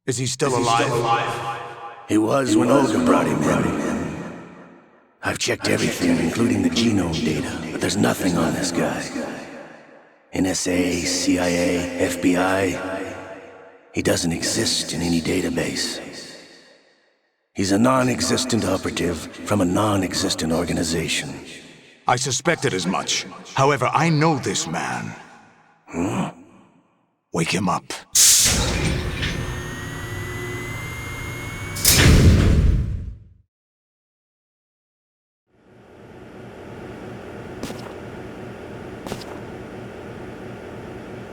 Is he still alive? He was when Olga brought him in. I've checked everything, including the genome data, but there's nothing on this guy. NSA, CIA, FBI, he doesn't exist in any database. He's a non-existent operative from a non-existent organization. I suspected as much. However, I know this man. Wake him up.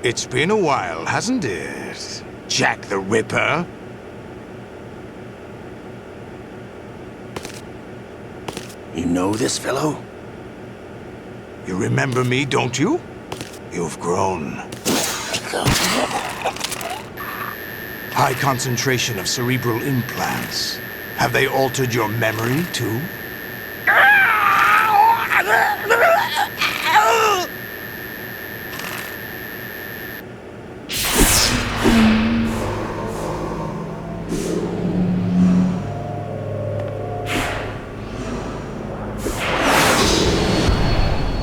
It's been a while, hasn't it? Jack the Ripper? You know this fellow? You remember me, don't you? You've grown. High concentration of cerebral implants. Have they altered your memory, too?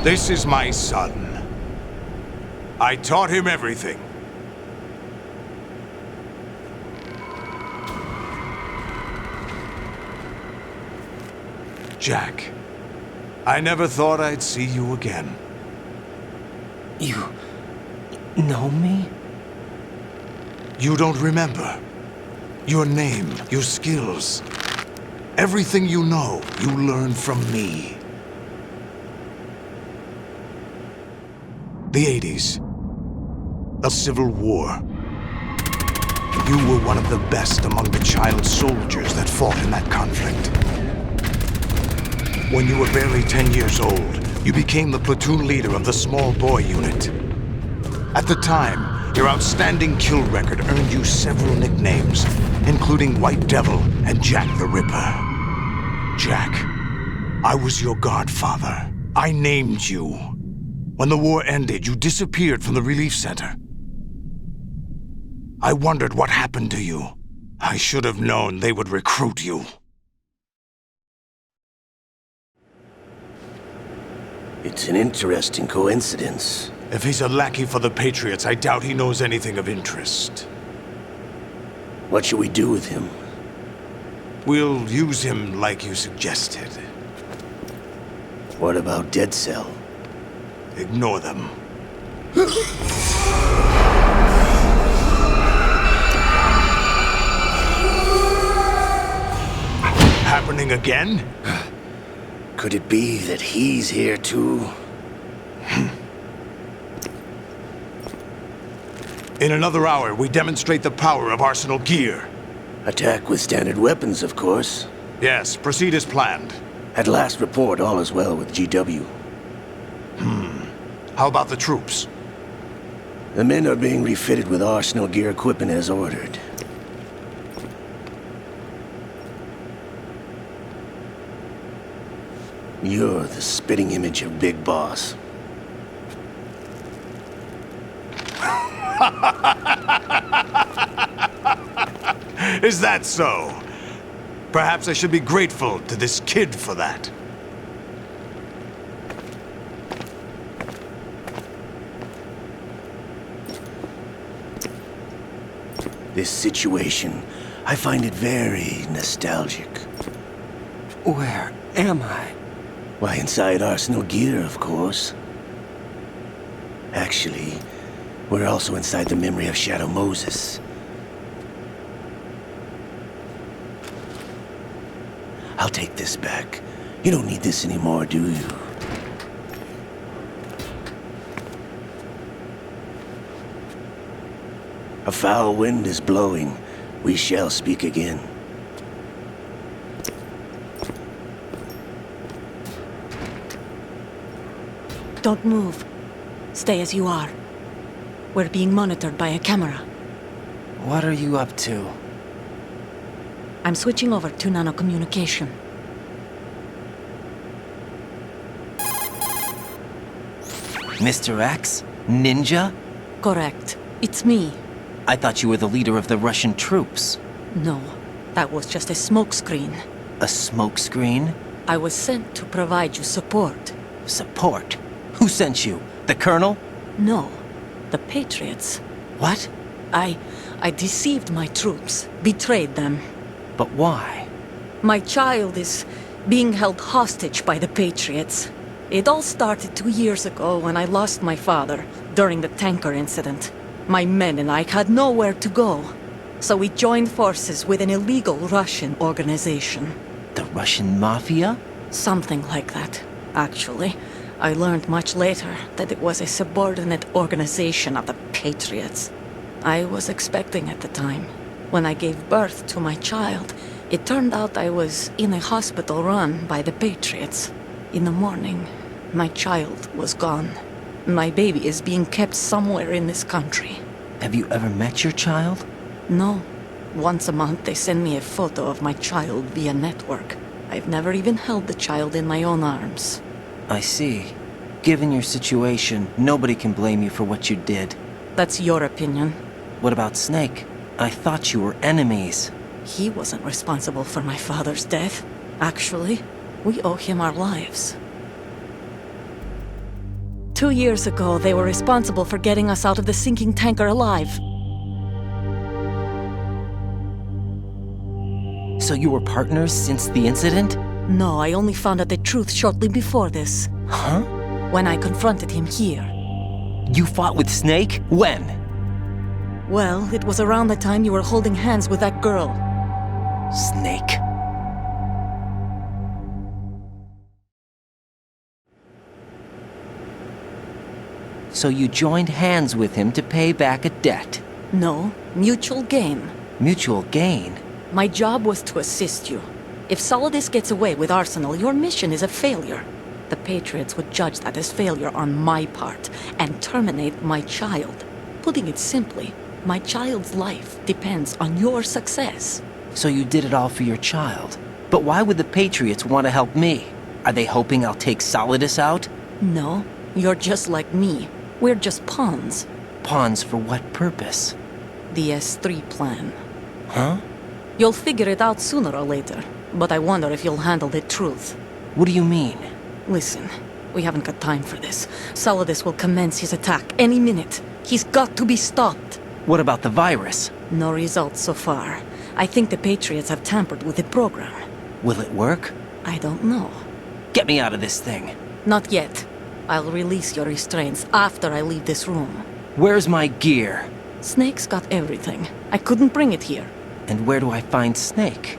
This is my son. I taught him everything. Jack, I never thought I'd see you again. You know me? You don't remember. Your name, your skills. Everything you know, you learned from me. The 80s. A civil war. You were one of the best among the child soldiers that fought in that conflict. When you were barely 10 years old, you became the platoon leader of the small boy unit. At the time, your outstanding kill record earned you several nicknames, including White Devil and Jack the Ripper. Jack, I was your godfather. I named you. When the war ended, you disappeared from the relief center. I wondered what happened to you. I should have known they would recruit you. It's an interesting coincidence. If he's a lackey for the Patriots, I doubt he knows anything of interest. What should we do with him? We'll use him like you suggested. What about Dead Cell? Ignore them. Happening again? Could it be that he's here too? In another hour, we demonstrate the power of Arsenal gear. Attack with standard weapons, of course. Yes, proceed as planned. At last report, all is well with GW. How about the troops? The men are being refitted with Arsenal gear equipment as ordered. You're the spitting image of Big Boss. Is that so? Perhaps I should be grateful to this kid for that. This situation, I find it very nostalgic. Where am I? Why, inside Arsenal gear, of course. Actually, we're also inside the memory of Shadow Moses. I'll take this back. You don't need this anymore, do you? A foul wind is blowing. We shall speak again. Don't move. Stay as you are. We're being monitored by a camera. What are you up to? I'm switching over to nanocommunication. Mr. X? Ninja? Correct. It's me. I thought you were the leader of the Russian troops. No, that was just a smokescreen. A smokescreen? I was sent to provide you support. Support? Who sent you? The Colonel? No, the Patriots. What? I deceived my troops, betrayed them. But why? My child is being held hostage by the Patriots. It all started 2 years ago when I lost my father during the tanker incident. My men and I had nowhere to go, so we joined forces with an illegal Russian organization. The Russian Mafia? Something like that, actually. I learned much later that it was a subordinate organization of the Patriots. I was expecting at the time. When I gave birth to my child, it turned out I was in a hospital run by the Patriots. In the morning, my child was gone. My baby is being kept somewhere in this country. Have you ever met your child? No. Once a month they send me a photo of my child via network. I've never even held the child in my own arms. I see. Given your situation, nobody can blame you for what you did. That's your opinion. What about Snake? I thought you were enemies. He wasn't responsible for my father's death. Actually, we owe him our lives. 2 years ago, they were responsible for getting us out of the sinking tanker alive. So you were partners since the incident? No, I only found out the truth shortly before this. Huh? When I confronted him here. You fought with Snake? When? Well, it was around the time you were holding hands with that girl. Snake. So you joined hands with him to pay back a debt? No, mutual gain. Mutual gain? My job was to assist you. If Solidus gets away with Arsenal, your mission is a failure. The Patriots would judge that as failure on my part and terminate my child. Putting it simply, my child's life depends on your success. So you did it all for your child. But why would the Patriots want to help me? Are they hoping I'll take Solidus out? No, you're just like me. We're just pawns. Pawns for what purpose? The S3 plan. Huh? You'll figure it out sooner or later, but I wonder if you'll handle the truth. What do you mean? Listen, we haven't got time for this. Solidus will commence his attack any minute. He's got to be stopped. What about the virus? No results so far. I think the Patriots have tampered with the program. Will it work? I don't know. Get me out of this thing. Not yet. I'll release your restraints after I leave this room. Where's my gear? Snake's got everything. I couldn't bring it here. And where do I find Snake?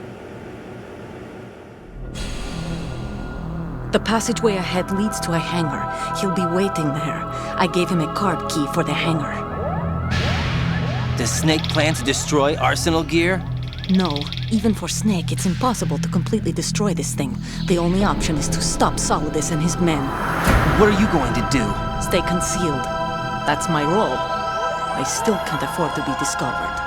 The passageway ahead leads to a hangar. He'll be waiting there. I gave him a card key for the hangar. Does Snake plan to destroy Arsenal gear? No, even for Snake, it's impossible to completely destroy this thing. The only option is to stop Solidus and his men. What are you going to do? Stay concealed. That's my role. I still can't afford to be discovered.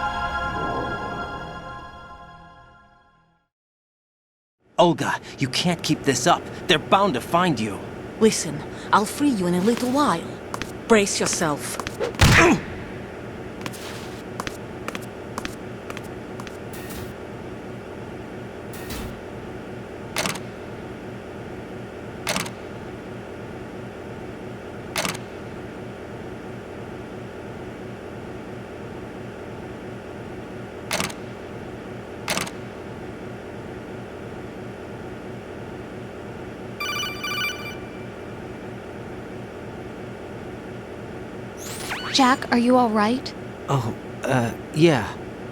Olga, you can't keep this up. They're bound to find you. Listen, I'll free you in a little while. Brace yourself. Jack, are you all right? Oh, yeah.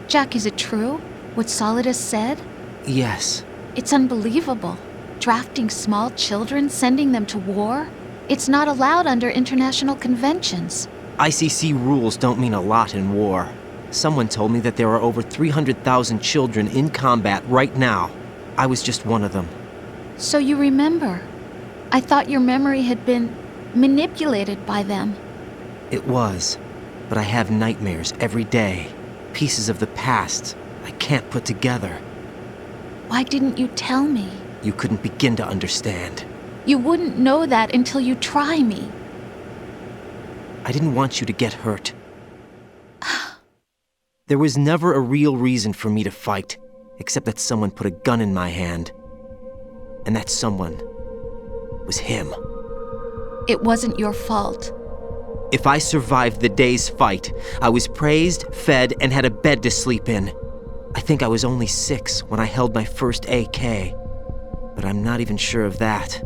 Jack, is it true? What Solidus said? Yes. It's unbelievable. Drafting small children, sending them to war? It's not allowed under international conventions. ICC rules don't mean a lot in war. Someone told me that there are over 300,000 children in combat right now. I was just one of them. So you remember. I thought your memory had been manipulated by them. It was, but I have nightmares every day. Pieces of the past I can't put together. Why didn't you tell me? You couldn't begin to understand. You wouldn't know that until you try me. I didn't want you to get hurt. There was never a real reason for me to fight, except that someone put a gun in my hand. And that someone was him. It wasn't your fault. If I survived the day's fight, I was praised, fed, and had a bed to sleep in. I think I was only 6 when I held my first AK. But I'm not even sure of that.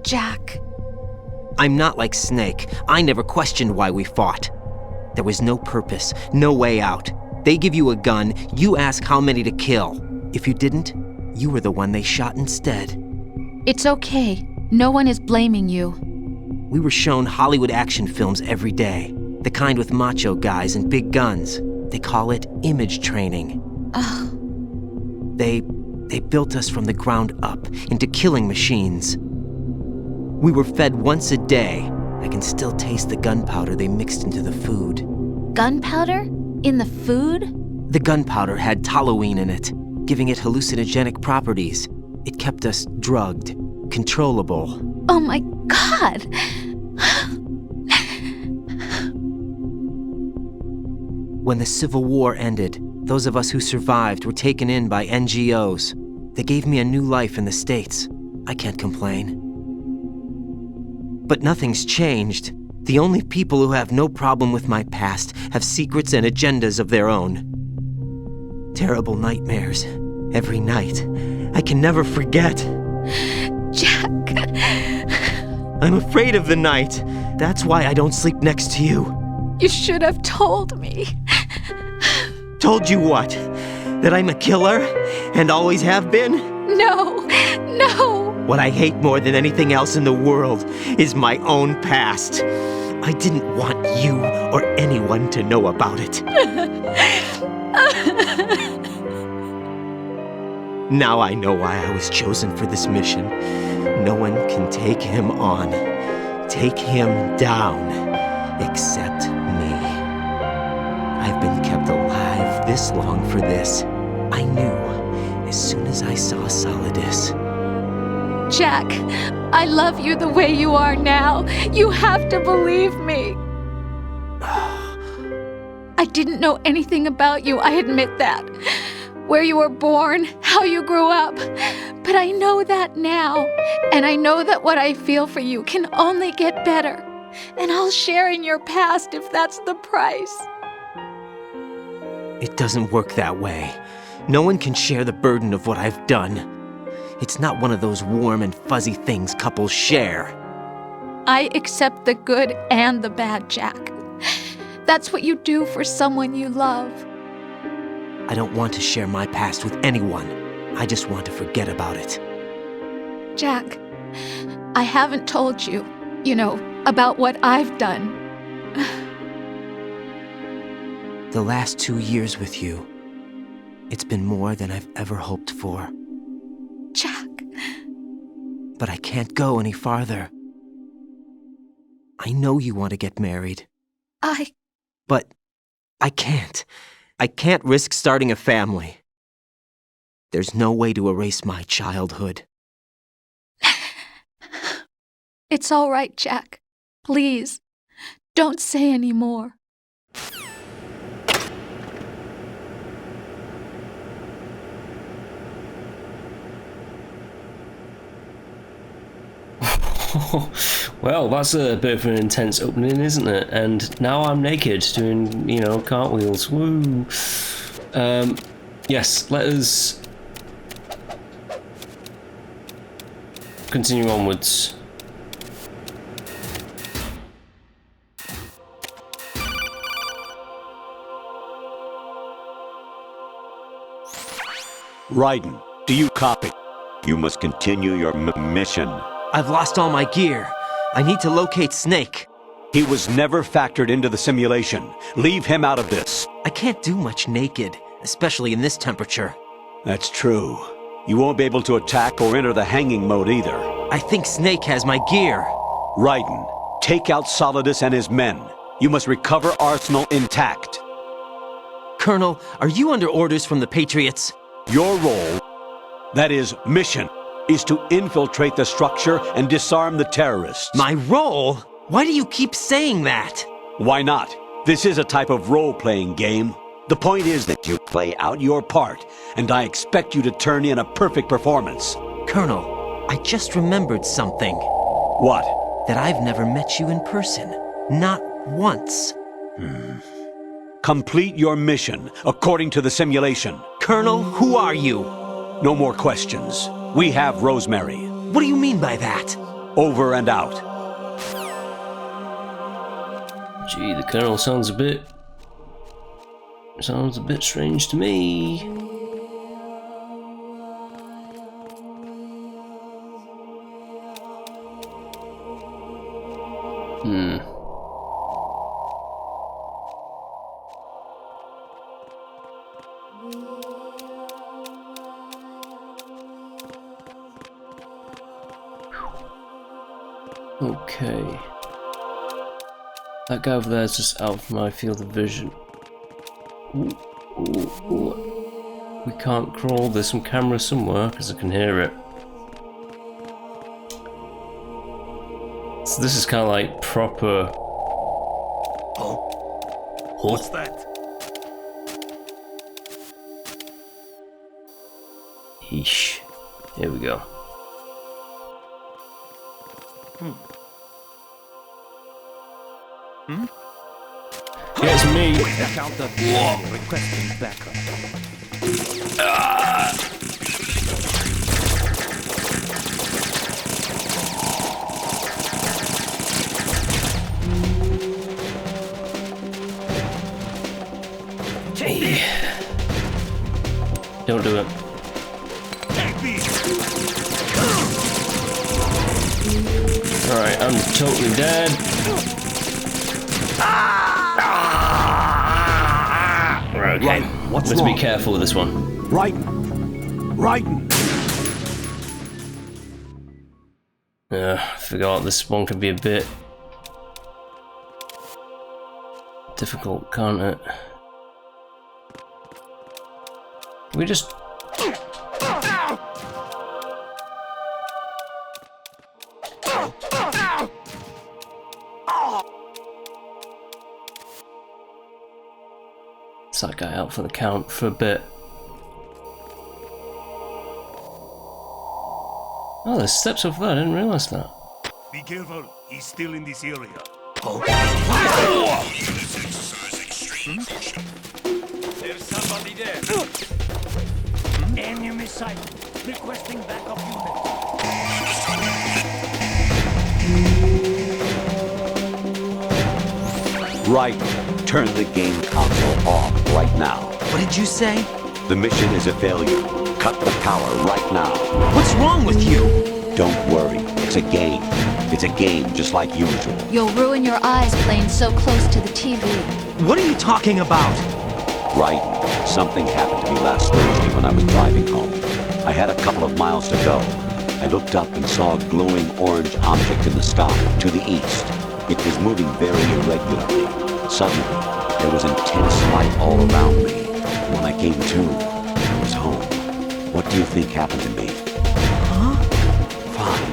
Jack. I'm not like Snake. I never questioned why we fought. There was no purpose, no way out. They give you a gun, you ask how many to kill. If you didn't, you were the one they shot instead. It's okay. No one is blaming you. We were shown Hollywood action films every day. The kind with macho guys and big guns. They call it image training. Ugh. They built us from the ground up into killing machines. We were fed once a day. I can still taste the gunpowder they mixed into the food. Gunpowder? In the food? The gunpowder had toluene in it, giving it hallucinogenic properties. It kept us drugged, controllable. Oh my God! When the Civil War ended, those of us who survived were taken in by NGOs. They gave me a new life in the States. I can't complain. But nothing's changed. The only people who have no problem with my past have secrets and agendas of their own. Terrible nightmares. Every night. I can never forget. Jack! I'm afraid of the night. That's why I don't sleep next to you. You should have told me. Told you what? That I'm a killer? And always have been? No! No! What I hate more than anything else in the world is my own past. I didn't want you or anyone to know about it. Now I know why I was chosen for this mission. No one can take him on, take him down, except me. I've been kept alive this long for this. I knew as soon as I saw Solidus. Jack, I love you the way you are now. You have to believe me. I didn't know anything about you, I admit that. Where you were born, how you grew up. But I know that now. And I know that what I feel for you can only get better. And I'll share in your past if that's the price. It doesn't work that way. No one can share the burden of what I've done. It's not one of those warm and fuzzy things couples share. I accept the good and the bad, Jack. That's what you do for someone you love. I don't want to share my past with anyone. I just want to forget about it. Jack, I haven't told you, about what I've done. The last 2 years with you, it's been more than I've ever hoped for. Jack. But I can't go any farther. I know you want to get married. But I can't. I can't risk starting a family. There's no way to erase my childhood. It's all right, Jack. Please, don't say any more. Well, that's a bit of an intense opening, isn't it? And now I'm naked doing, cartwheels. Woo! Yes, let us continue onwards. Raiden, do you copy? You must continue your mission. I've lost all my gear. I need to locate Snake. He was never factored into the simulation. Leave him out of this. I can't do much naked, especially in this temperature. That's true. You won't be able to attack or enter the hanging mode either. I think Snake has my gear. Raiden, take out Solidus and his men. You must recover Arsenal intact. Colonel, are you under orders from the Patriots? Your role, that is, mission, is to infiltrate the structure and disarm the terrorists. My role? Why do you keep saying that? Why not? This is a type of role-playing game. The point is that you play out your part, and I expect you to turn in a perfect performance. Colonel, I just remembered something. What? That I've never met you in person. Not once. Complete your mission according to the simulation. Colonel, who are you? No more questions. We have Rosemary. What do you mean by that? Over and out. Gee, the Colonel sounds a bit strange to me. Okay. That guy over there is just out of my field of vision. Ooh, ooh, ooh. We can't crawl. There's some camera somewhere because I can hear it. So this is kind of like proper. Oh, what's that? Yeesh. Here we go. Yeah, it's me. Counter requesting backup. Hey. Don't do it. Alright, I'm totally dead. Right, okay. Right, what's Let's wrong? be careful with this one. Right. I forgot this one can be a bit difficult, can't it? Can we just... It's that guy out for the count for a bit. Oh, there's steps over there, I didn't realise that. Be careful, he's still in this area. There's somebody there. Enemy sight. Requesting backup unit. Right. Turn the game console off right now. What did you say? The mission is a failure. Cut the power right now. What's wrong with you? Don't worry. It's a game. It's a game just like usual. You'll ruin your eyes playing so close to the TV. What are you talking about? Right. Something happened to me last Thursday when I was driving home. I had a couple of miles to go. I looked up and saw a glowing orange object in the sky to the east. It was moving very irregularly. Suddenly, there was intense light all around me. When I came to, I was home. What do you think happened to me? Huh? Fine.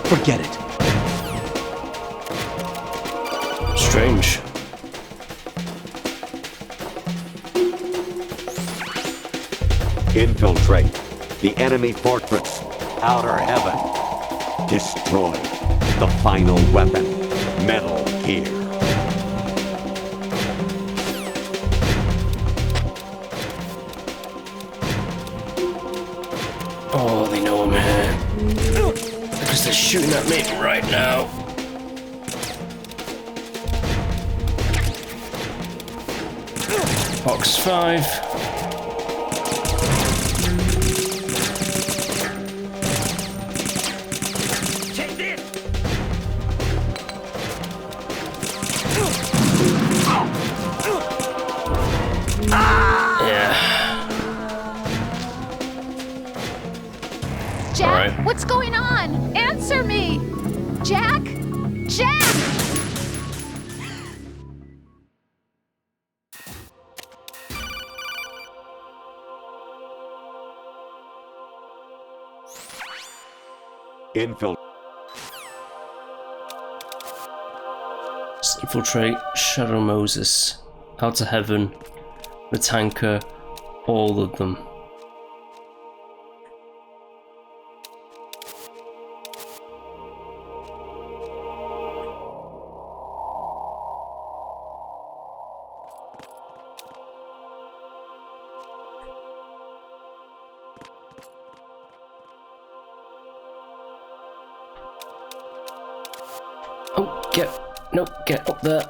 Forget it. Strange. Infiltrate the enemy fortress. Outer heaven. Destroy the final weapon. Metal Gear. Oh, they know I'm here. Because they're shooting at me right now. Box 5. Jack, Alright. what's going on? Answer me! Jack? Jack! Infiltrate Shadow Moses. Out to heaven. the tanker, all of them. Oh, get up there.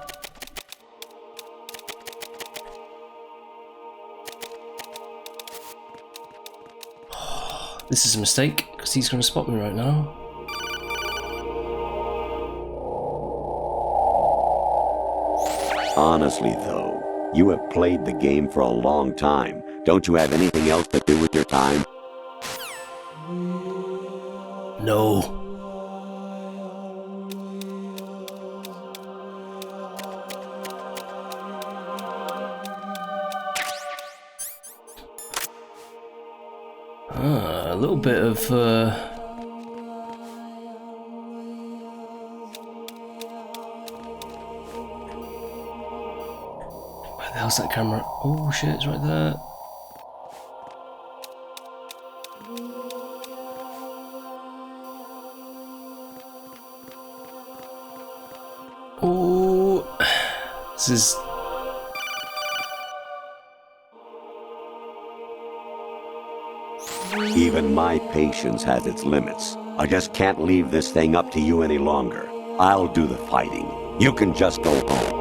This is a mistake, because he's going to spot me right now. Honestly, though, you have played the game for a long time. Don't you have anything else to do with your time? No. A little bit of where the hell's that camera? Oh shit, it's right there. Oh, this is. Even my patience has its limits. I just can't leave this thing up to you any longer. I'll do the fighting. You can just go home.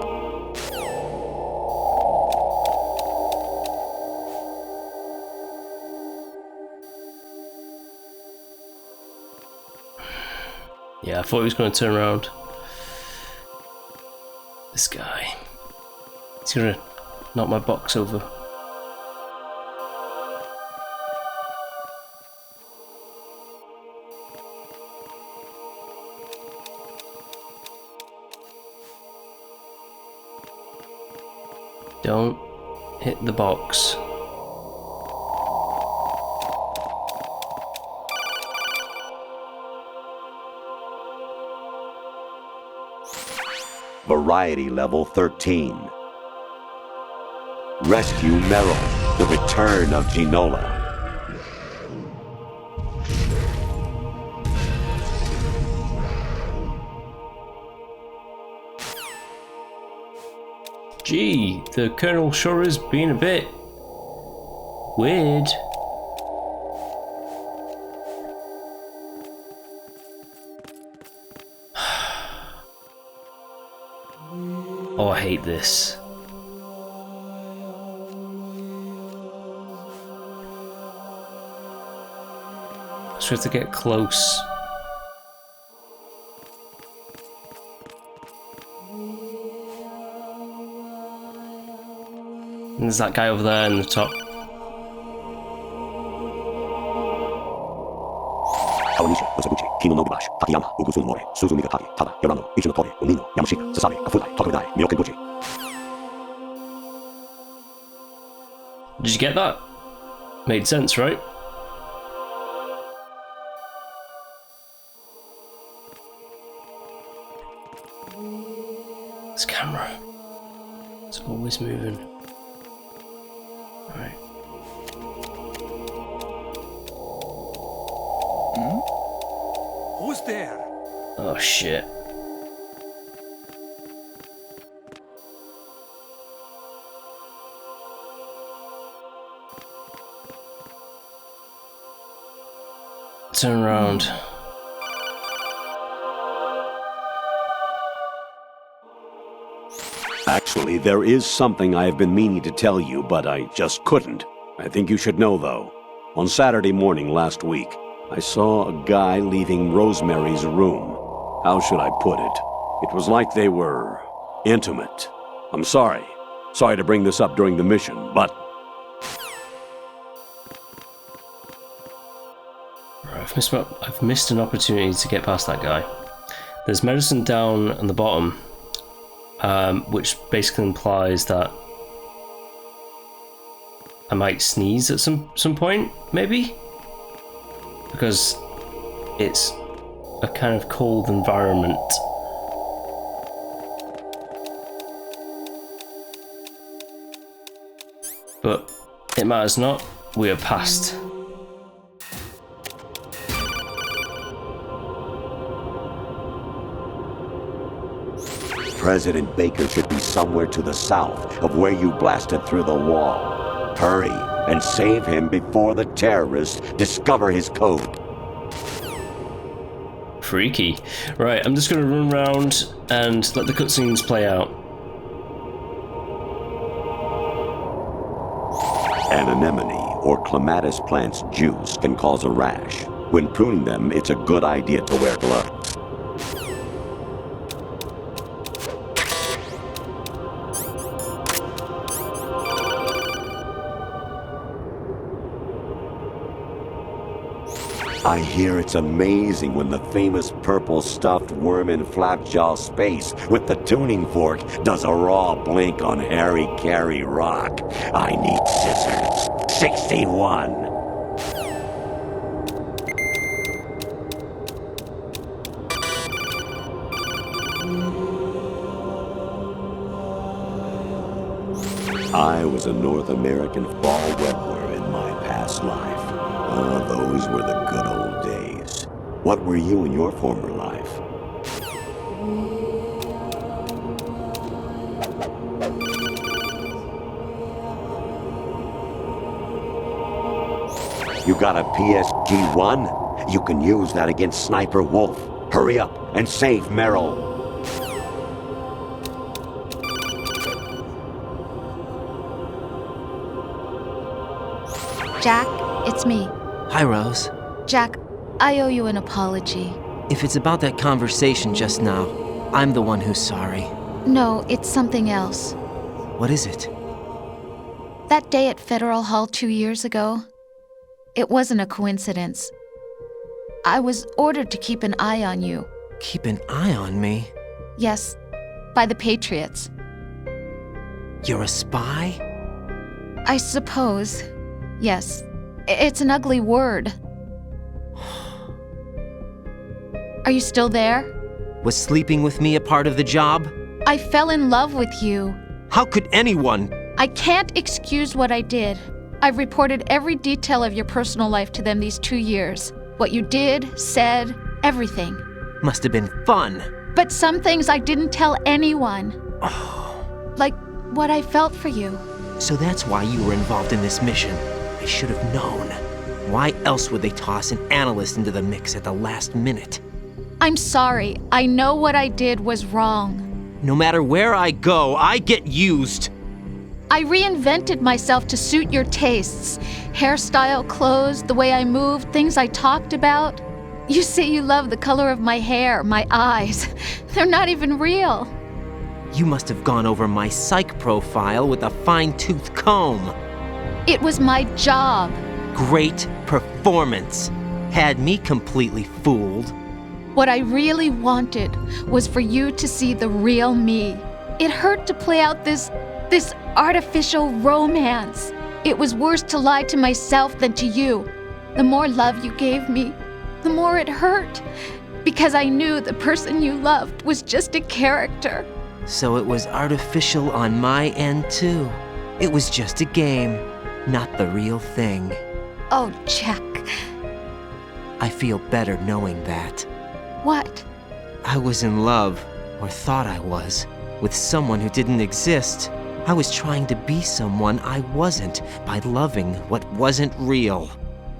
Yeah, I thought he was going to turn around. This guy. He's going to knock my box over. Don't hit the box. Variety level 13. Rescue Meryl, the return of Ginola. Gee, the Colonel sure is being a bit weird. Oh, I hate this. So we have to get close. And there's that guy over there in the top. Did you get that? Made sense, right? This camera. It's always moving. Right. Who's there? Oh shit. Turn around. Actually, there is something I have been meaning to tell you, but I just couldn't. I think you should know, though. On Saturday morning last week, I saw a guy leaving Rosemary's room. How should I put it? It was like they were intimate. I'm sorry. Sorry to bring this up during the mission, but... I've missed an opportunity to get past that guy. There's medicine down on the bottom, which basically implies that I might sneeze at some point, maybe? Because it's a kind of cold environment. But it matters not, we are past. President Baker should be somewhere to the south of where you blasted through the wall. Hurry and save him before the terrorists discover his code. Freaky. Right, I'm just going to run around and let the cutscenes play out. An anemone or clematis plant's juice can cause a rash. When pruning them, it's a good idea to wear gloves. I hear it's amazing when the famous purple stuffed worm in Flapjaw Space with the tuning fork does a raw blink on Harry Carey Rock. I need scissors. 61. I was a North American fall webworm in my past life. Those were the good old days. What were you in your former life? You got a PSG-1? You can use that against Sniper Wolf. Hurry up and save Merrill. Jack, it's me. Hi, Rose. Jack, I owe you an apology. If it's about that conversation just now, I'm the one who's sorry. No, it's something else. What is it? That day at Federal Hall 2 years ago, it wasn't a coincidence. I was ordered to keep an eye on you. Keep an eye on me? Yes, by the Patriots. You're a spy? I suppose. Yes. It's an ugly word. Are you still there? Was sleeping with me a part of the job? I fell in love with you. How could anyone? I can't excuse what I did. I've reported every detail of your personal life to them these 2 years. What you did, said, everything. Must have been fun. But some things I didn't tell anyone. Like what I felt for you. So that's why you were involved in this mission. I should have known. Why else would they toss an analyst into the mix at the last minute? I'm sorry. I know what I did was wrong. No matter where I go, I get used. I reinvented myself to suit your tastes. Hairstyle, clothes, the way I moved, things I talked about. You say you love the color of my hair, my eyes. They're not even real. You must have gone over my psych profile with a fine-tooth comb. It was my job. Great performance. Had me completely fooled. What I really wanted was for you to see the real me. It hurt to play out this artificial romance. It was worse to lie to myself than to you. The more love you gave me, the more it hurt. Because I knew the person you loved was just a character. So it was artificial on my end too. It was just a game, not the real thing. Oh, Jack. I feel better knowing that. What? I was in love, or thought I was, with someone who didn't exist. I was trying to be someone I wasn't by loving what wasn't real.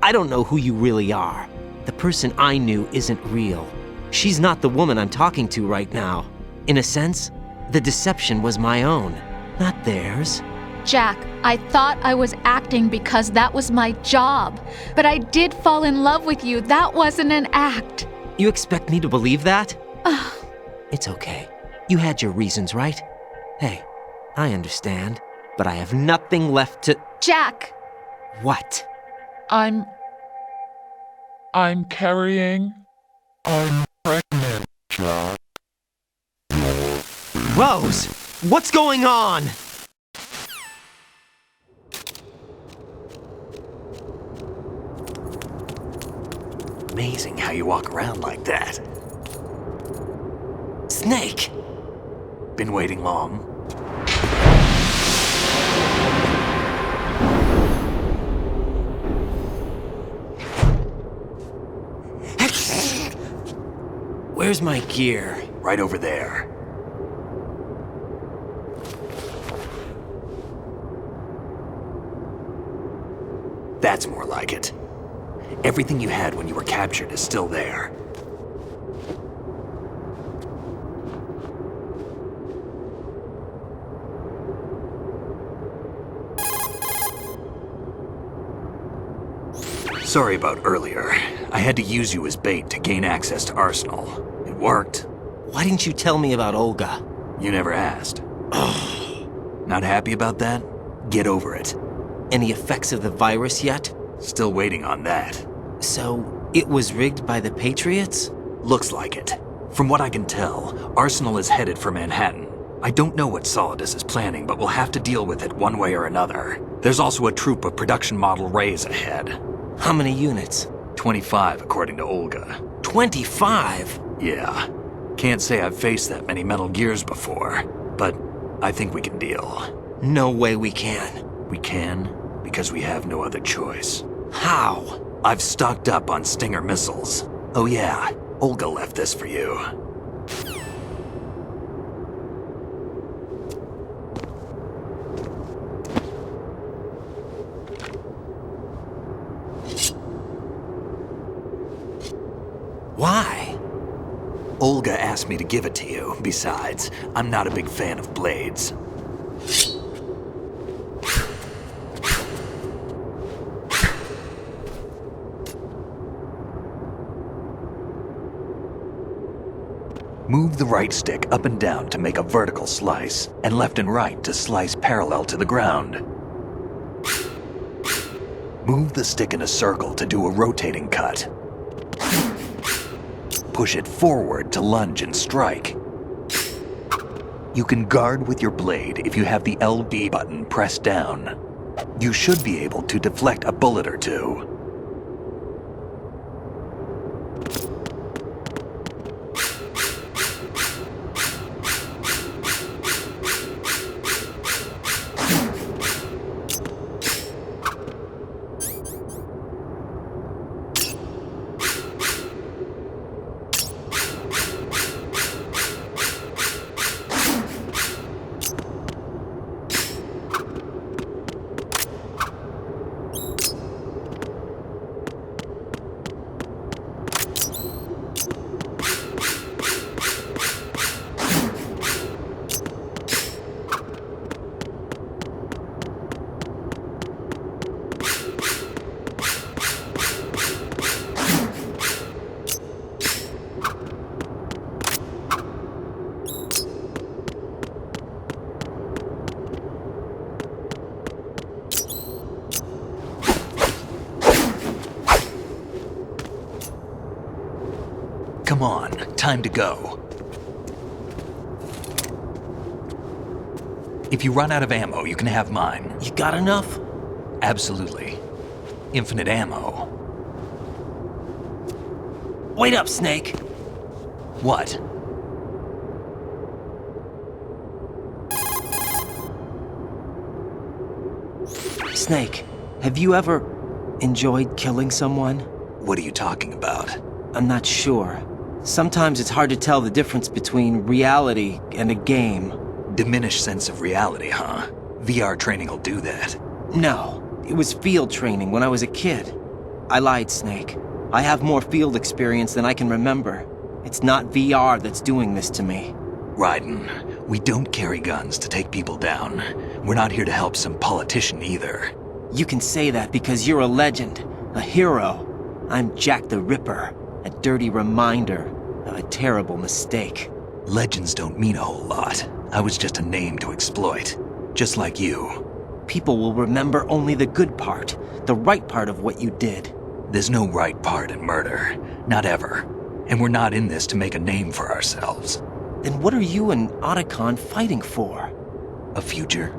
I don't know who you really are. The person I knew isn't real. She's not the woman I'm talking to right now. In a sense, the deception was my own, not theirs. Jack, I thought I was acting because that was my job. But I did fall in love with you. That wasn't an act. You expect me to believe that? It's okay. You had your reasons, right? Hey, I understand, but I have nothing left to... Jack! What? I'm carrying. I'm pregnant, Jack. Rose! What's going on? Amazing how you walk around like that. Snake! Been waiting long? Where's my gear? Right over there. That's more like it. Everything you had when you were captured is still there. Sorry about earlier. I had to use you as bait to gain access to Arsenal. It worked. Why didn't you tell me about Olga? You never asked. Not happy about that? Get over it. Any effects of the virus yet? Still waiting on that. So, it was rigged by the Patriots? Looks like it. From what I can tell, Arsenal is headed for Manhattan. I don't know what Solidus is planning, but we'll have to deal with it one way or another. There's also a troop of production model Rays ahead. How many units? 25, according to Olga. 25? Yeah. Can't say I've faced that many Metal Gears before, but I think we can deal. No way we can. We can, because we have no other choice. How? I've stocked up on Stinger missiles. Oh yeah, Olga left this for you. Why? Olga asked me to give it to you. Besides, I'm not a big fan of blades. Move the right stick up and down to make a vertical slice, and left and right to slice parallel to the ground. Move the stick in a circle to do a rotating cut. Push it forward to lunge and strike. You can guard with your blade if you have the LB button pressed down. You should be able to deflect a bullet or two. Come on, time to go. If you run out of ammo, you can have mine. You got enough? Absolutely. Infinite ammo. Wait up, Snake. What? Snake, have you ever enjoyed killing someone? What are you talking about? I'm not sure. Sometimes it's hard to tell the difference between reality and a game. Diminished sense of reality, huh? VR training will do that. No, it was field training when I was a kid. I lied, Snake. I have more field experience than I can remember. It's not VR that's doing this to me. Raiden, we don't carry guns to take people down. We're not here to help some politician either. You can say that because you're a legend, a hero. I'm Jack the Ripper, a dirty reminder of a terrible mistake. Legends don't mean a whole lot. I was just a name to exploit, just like you. People will remember only the good part, the right part of what you did. There's no right part in murder, not ever. And we're not in this to make a name for ourselves. Then what are you and Otacon fighting for? A future.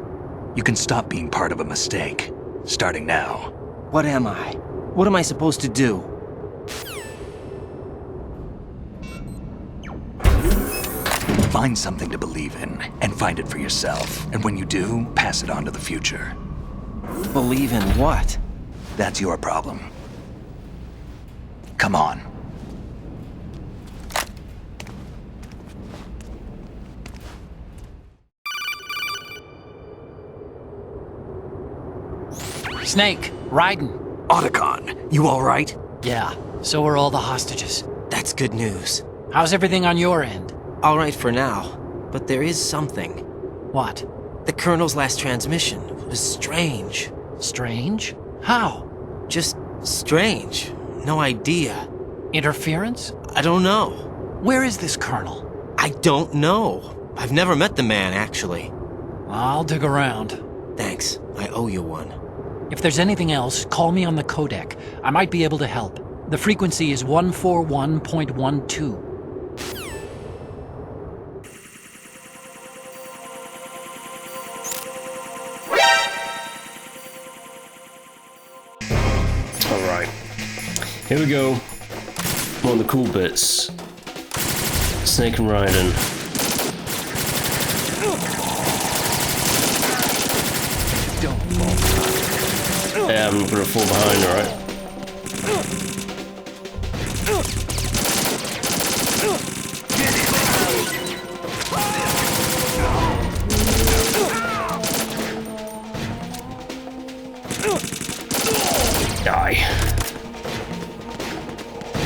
You can stop being part of a mistake, starting now. What am I? What am I supposed to do? Find something to believe in, and find it for yourself. And when you do, pass it on to the future. Believe in what? That's your problem. Come on. Snake, Raiden. Otacon, you alright? Yeah, so are all the hostages. That's good news. How's everything on your end? All right for now, but there is something. What? The Colonel's last transmission was strange. Strange? How? Just strange. No idea. Interference? I don't know. Where is this Colonel? I don't know. I've never met the man, actually. I'll dig around. Thanks. I owe you one. If there's anything else, call me on the codec. I might be able to help. The frequency is 141.12. Alright. Here we go. One of the cool bits. Snake and Raiden. Don't fall behind. Yeah, I'm gonna fall behind, alright? Die.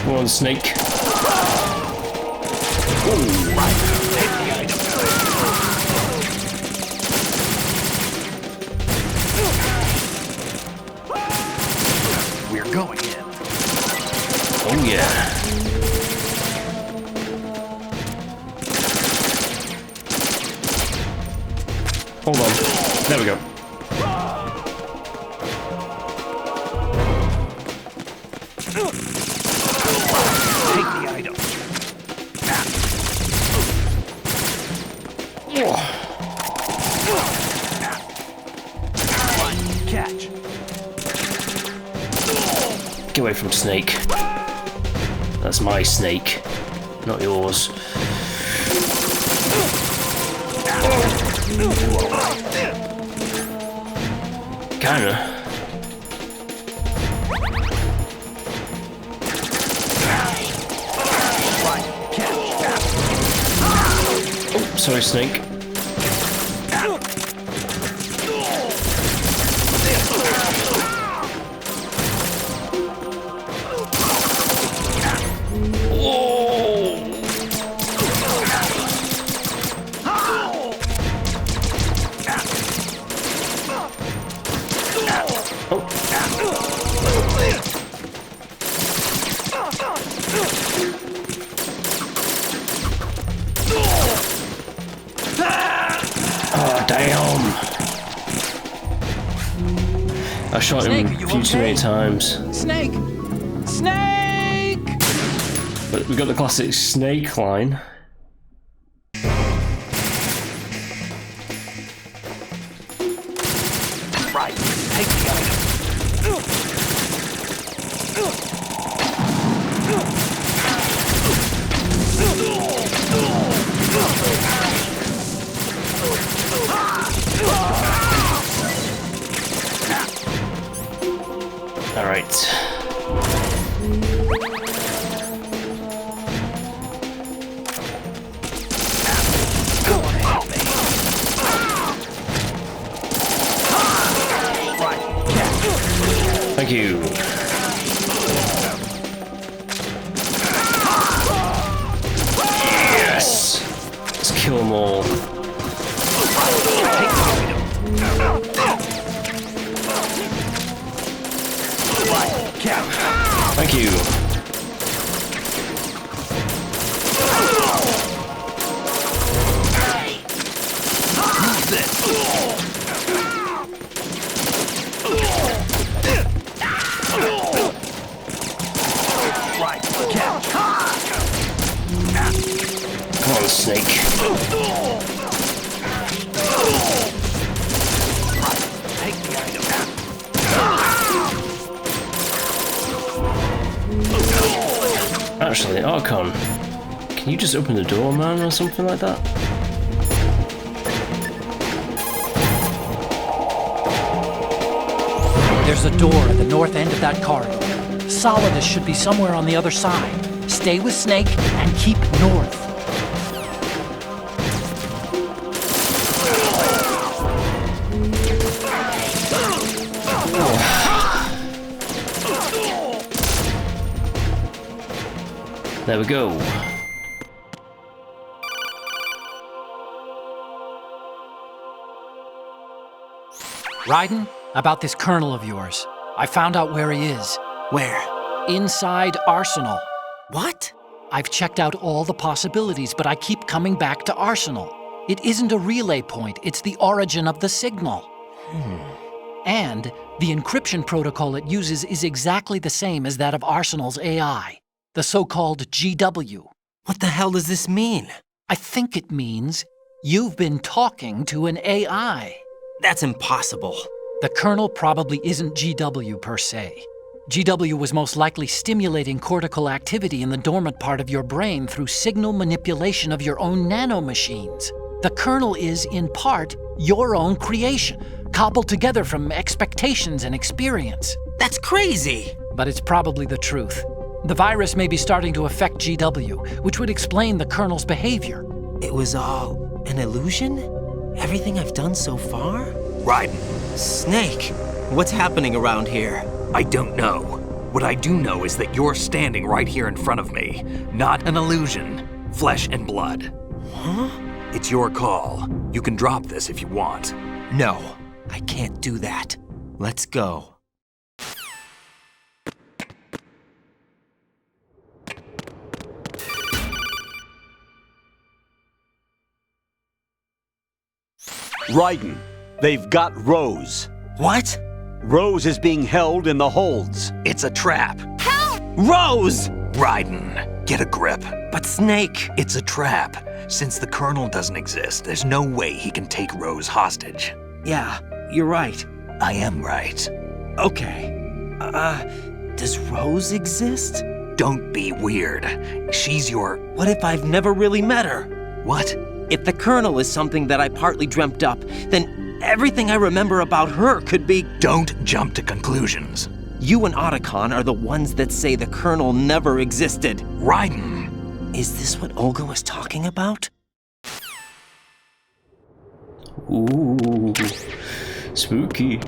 Come on, Snake. We're going in. Oh yeah. Hold on. There we go. Take the item. Catch. Get away from Snake. That's my snake, not yours. Kinda. Oh, sorry, Snake. Oh, damn. I shot him Snake, are you a few too many okay? times. Snake! Snake! But we got the classic Snake line. Right. Take the item. All right. Thank you. Yes! Let's kill them all. Thank you. Come on, Snake. Actually, Archon, can you just open the door, man, or something like that? There's a door at the north end of that corridor. Solidus should be somewhere on the other side. Stay with Snake and keep north. There we go. Raiden, about this colonel of yours. I found out where he is. Where? Inside Arsenal. What? I've checked out all the possibilities, but I keep coming back to Arsenal. It isn't a relay point, it's the origin of the signal. And the encryption protocol it uses is exactly the same as that of Arsenal's AI, the so-called GW. What the hell does this mean? I think it means you've been talking to an AI. That's impossible. The kernel probably isn't GW per se. GW was most likely stimulating cortical activity in the dormant part of your brain through signal manipulation of your own nanomachines. The kernel is, in part, your own creation, cobbled together from expectations and experience. That's crazy! But it's probably the truth. The virus may be starting to affect GW, which would explain the kernel's behavior. It was all an illusion? Everything I've done so far? Raiden, Snake, what's happening around here? I don't know. What I do know is that you're standing right here in front of me. Not an illusion. Flesh and blood. Huh? It's your call. You can drop this if you want. No, I can't do that. Let's go. Raiden, they've got Rose. What? Rose is being held in the holds. It's a trap. Rose! Raiden, get a grip. But Snake... It's a trap. Since the Colonel doesn't exist, there's no way he can take Rose hostage. Yeah, you're right. I am right. Okay. Does Rose exist? Don't be weird. She's your... What if I've never really met her? What? If the Colonel is something that I partly dreamt up, then everything I remember about her could be... Don't jump to conclusions. You and Otacon are the ones that say the Colonel never existed. Raiden! Is this what Olga was talking about? Ooh, spooky.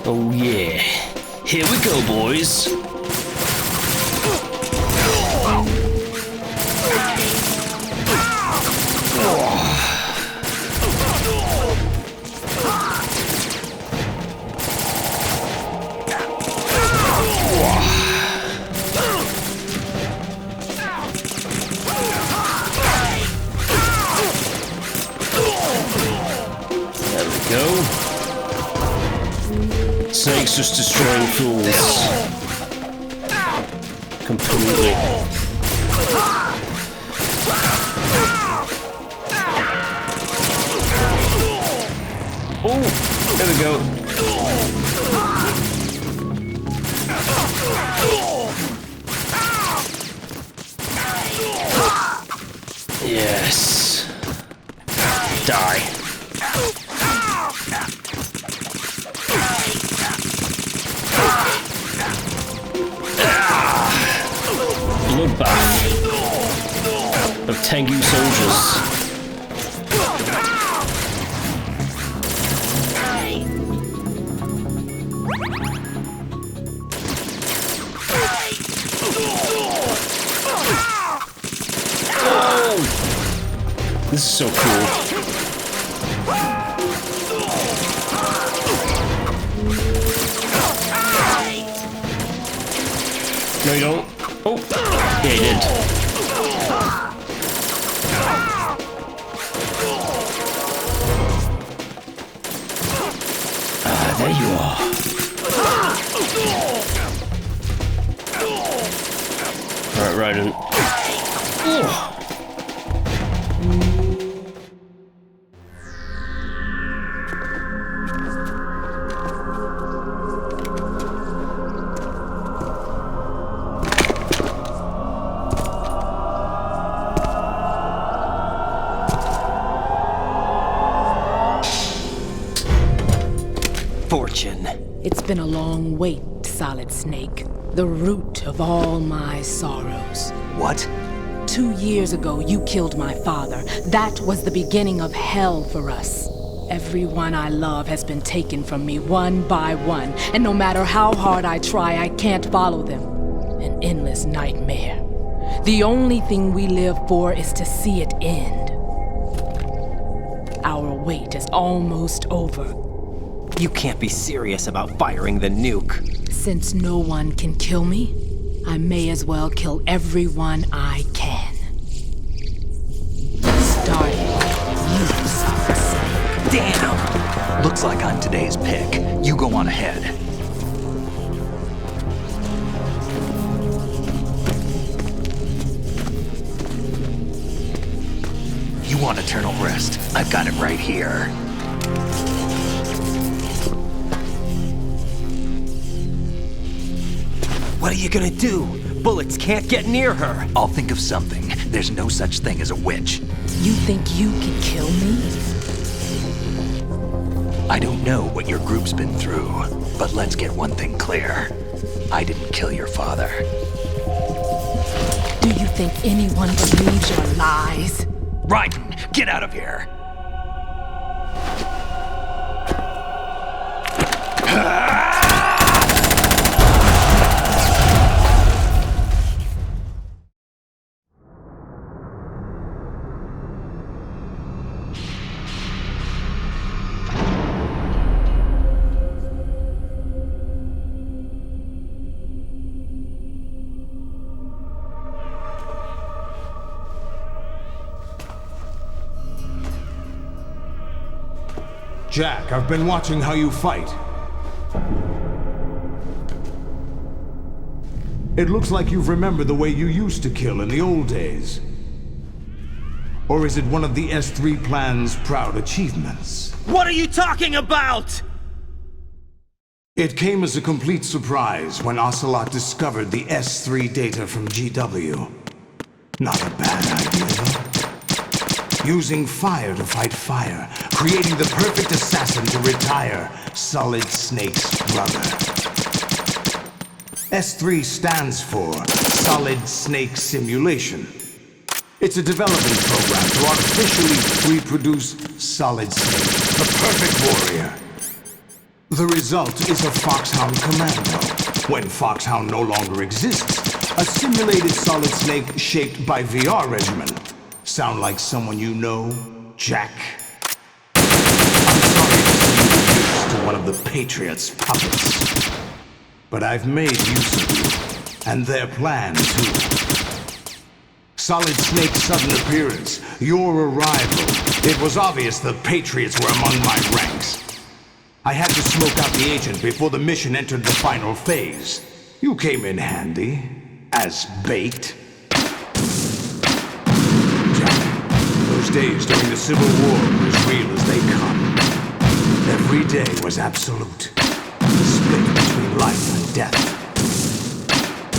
Oh yeah, here we go, boys. There we go. Snake's just destroying fools. Completely. Oh, there we go. Yes. Die. Bloodbath of Tengu soldiers. Oh! This is so cool. No, you don't. Oh, yeah, he did. Ah, there you are. Right, Raiden. Oh. been a long wait, Solid Snake. The root of all my sorrows. What? 2 years ago, you killed my father. That was the beginning of hell for us. Everyone I love has been taken from me one by one, and no matter how hard I try, I can't follow them. An endless nightmare. The only thing we live for is to see it end. Our wait is almost over. You can't be serious about firing the nuke. Since no one can kill me, I may as well kill everyone I can. Starting with you, Solid Snake. Damn! Looks like I'm today's pick. You go on ahead. You want eternal rest? I've got it right here. What are you gonna do? Bullets can't get near her. I'll think of something. There's no such thing as a witch. You think you can kill me? I don't know what your group's been through, but let's get one thing clear. I didn't kill your father. Do you think anyone believes your lies? Raiden, get out of here! Jack, I've been watching how you fight. It looks like you've remembered the way you used to kill in the old days. Or is it one of the S3 plan's proud achievements? What are you talking about? It came as a complete surprise when Ocelot discovered the S3 data from GW. Not a bad idea, though. Using fire to fight fire, creating the perfect assassin to retire Solid Snake's brother. S3 stands for Solid Snake Simulation. It's a development program to artificially reproduce Solid Snake, the perfect warrior. The result is a Foxhound Commando. When Foxhound no longer exists, a simulated Solid Snake shaped by VR regimen. Sound like someone you know, Jack? I'm sorry to see you reduced to one of the Patriots' puppets. But I've made use of you, and their plan too. Solid Snake's sudden appearance, your arrival. It was obvious the Patriots were among my ranks. I had to smoke out the agent before the mission entered the final phase. You came in handy, as bait. Those days during the Civil War were as real as they come. Every day was absolute. Split between life and death.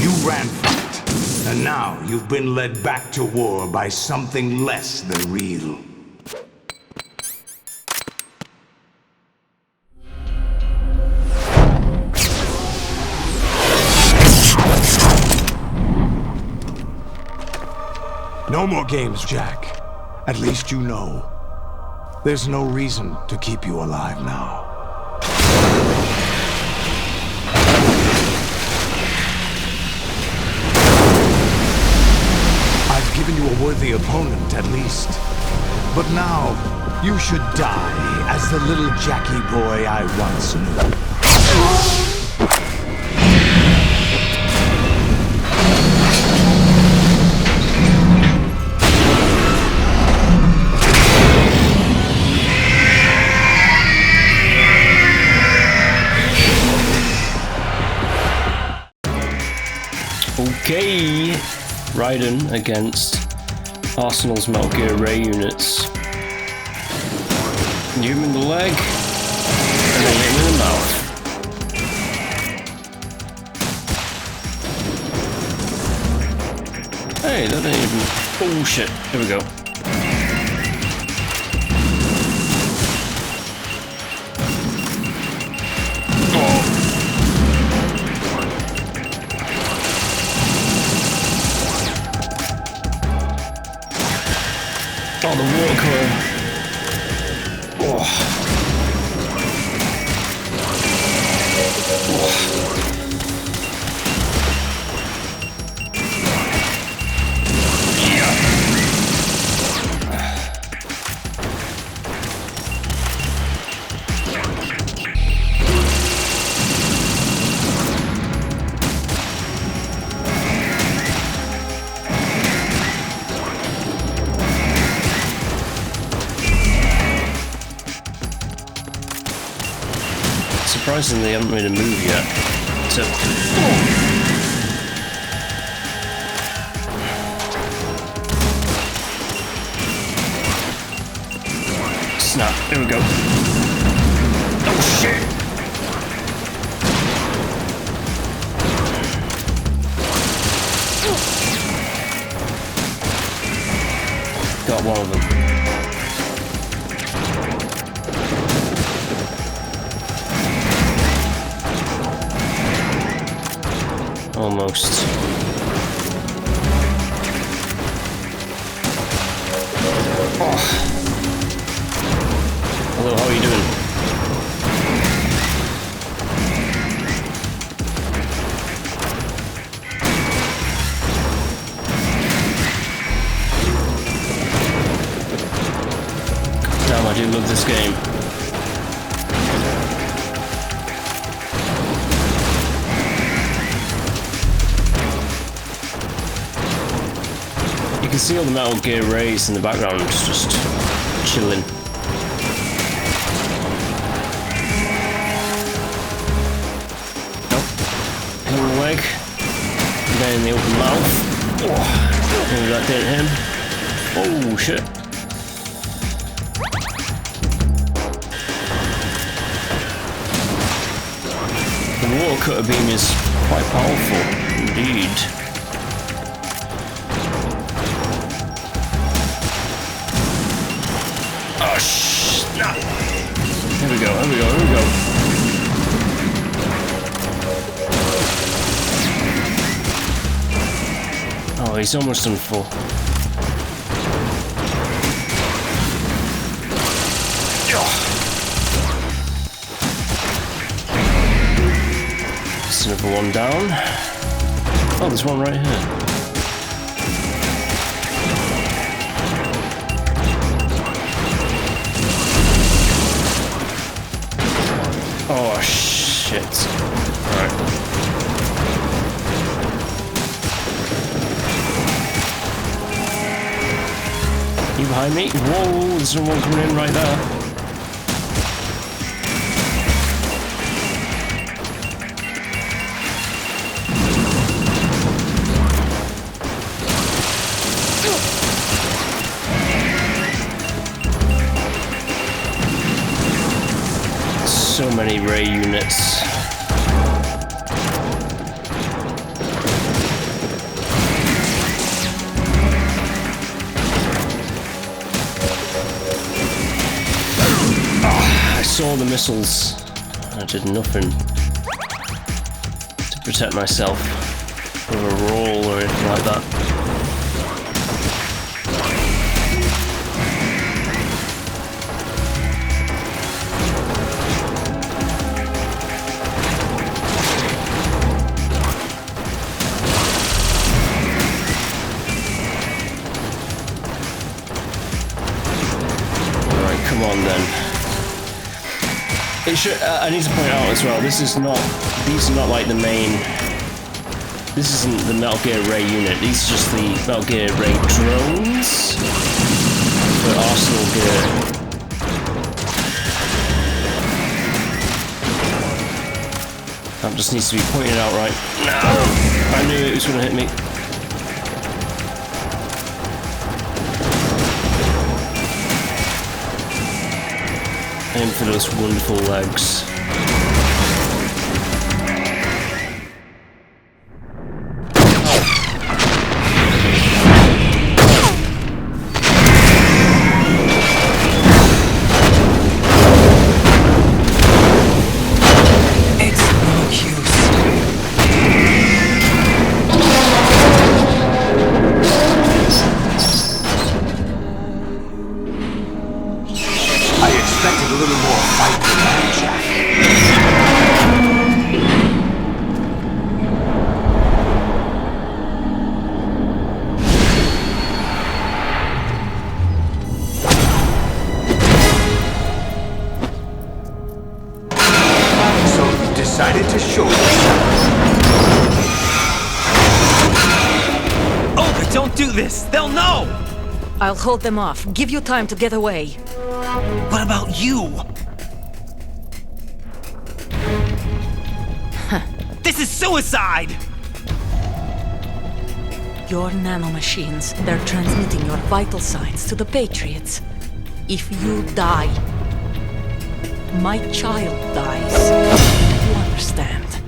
You ran from it, and now you've been led back to war by something less than real. No more games, Jack. At least you know. There's no reason to keep you alive now. I've given you a worthy opponent, at least. But now, you should die as the little Jackie boy I once knew. Okay, Raiden against Arsenal's Metal Gear Ray units. Hit him in the leg, and then hit him in the mouth. Hey, that ain't even... Oh shit, here we go. Oh. Oh, the water cooler. Oh. Oh. Surprisingly, they haven't made a move yet. So, snap! Here we go. Oh shit! Got one of them. Almost. Oh. Hello, how are you doing? Damn, I do love this game. You can see all the Metal Gear rays in the background, just chilling. Nope. Hit the leg. Then in the open mouth. Oh, maybe that didn't hit him. Oh shit. The water cutter beam is quite powerful indeed. Oh, snap! Here we go, here we go, here we go. Oh, he's almost done full. There's another one down. Oh, there's one right here. Oh shit. Alright. You behind me? Whoa, there's someone coming in right there. So many ray units. I saw the missiles. I did nothing to protect myself with a roll or anything like that. Come on then. It should, I need to point out as well, these are not like the main, this isn't the Metal Gear Ray unit, these are just the Metal Gear Ray drones for Arsenal gear. That just needs to be pointed out right now. I knew it was going to hit me. Aim for those wonderful legs. do this! They'll know! I'll hold them off. Give you time to get away. What about you? This is suicide! Your nanomachines, they're transmitting your vital signs to the Patriots. If you die, my child dies. You understand?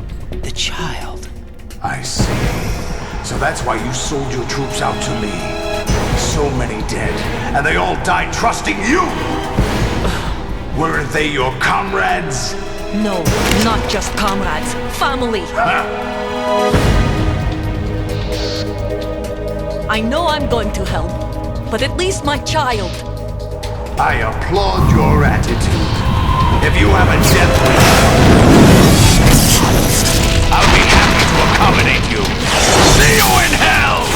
The child. I see. So that's why you sold your troops out to me. So many dead, and they all died trusting you! Weren't they your comrades? No, not just comrades. Family. I know I'm going to help, but at least my child. I applaud your attitude. If you have a death wish, I'll be happy to accommodate you. See you in hell!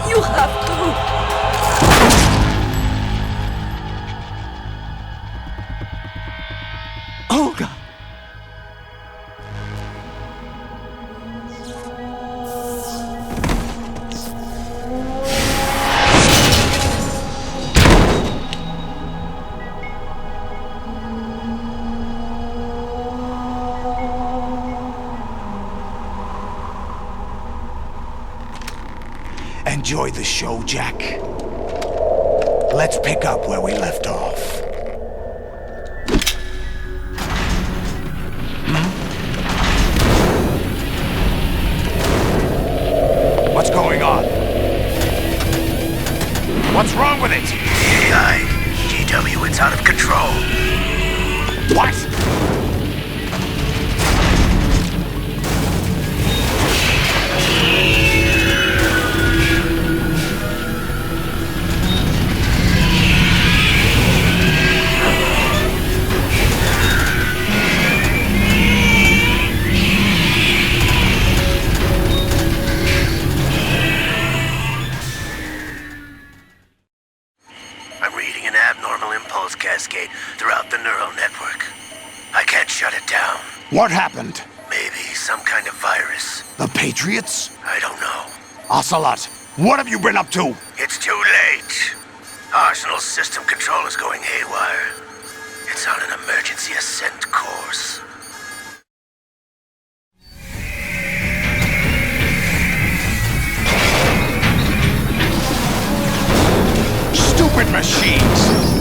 You have to. Olga! Enjoy the show, Jack. Let's pick up where we left off. What's going on? What's wrong with it? AI, GW, it's out of control. What? I'm reading an abnormal impulse cascade throughout the neural network. I can't shut it down. What happened? Maybe some kind of virus. The Patriots? I don't know. Ocelot, what have you been up to? It's too late. Arsenal's system control is going haywire. It's on an emergency ascent course. Stupid machines!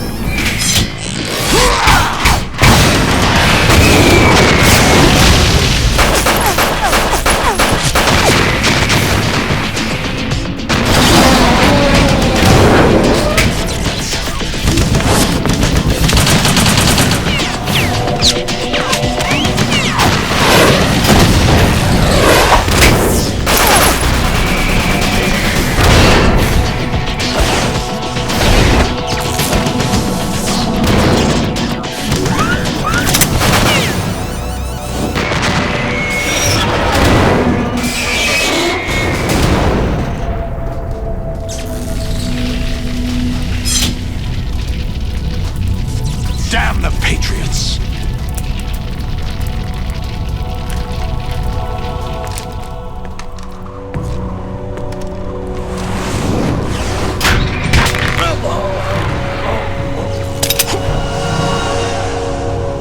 Damn the Patriots!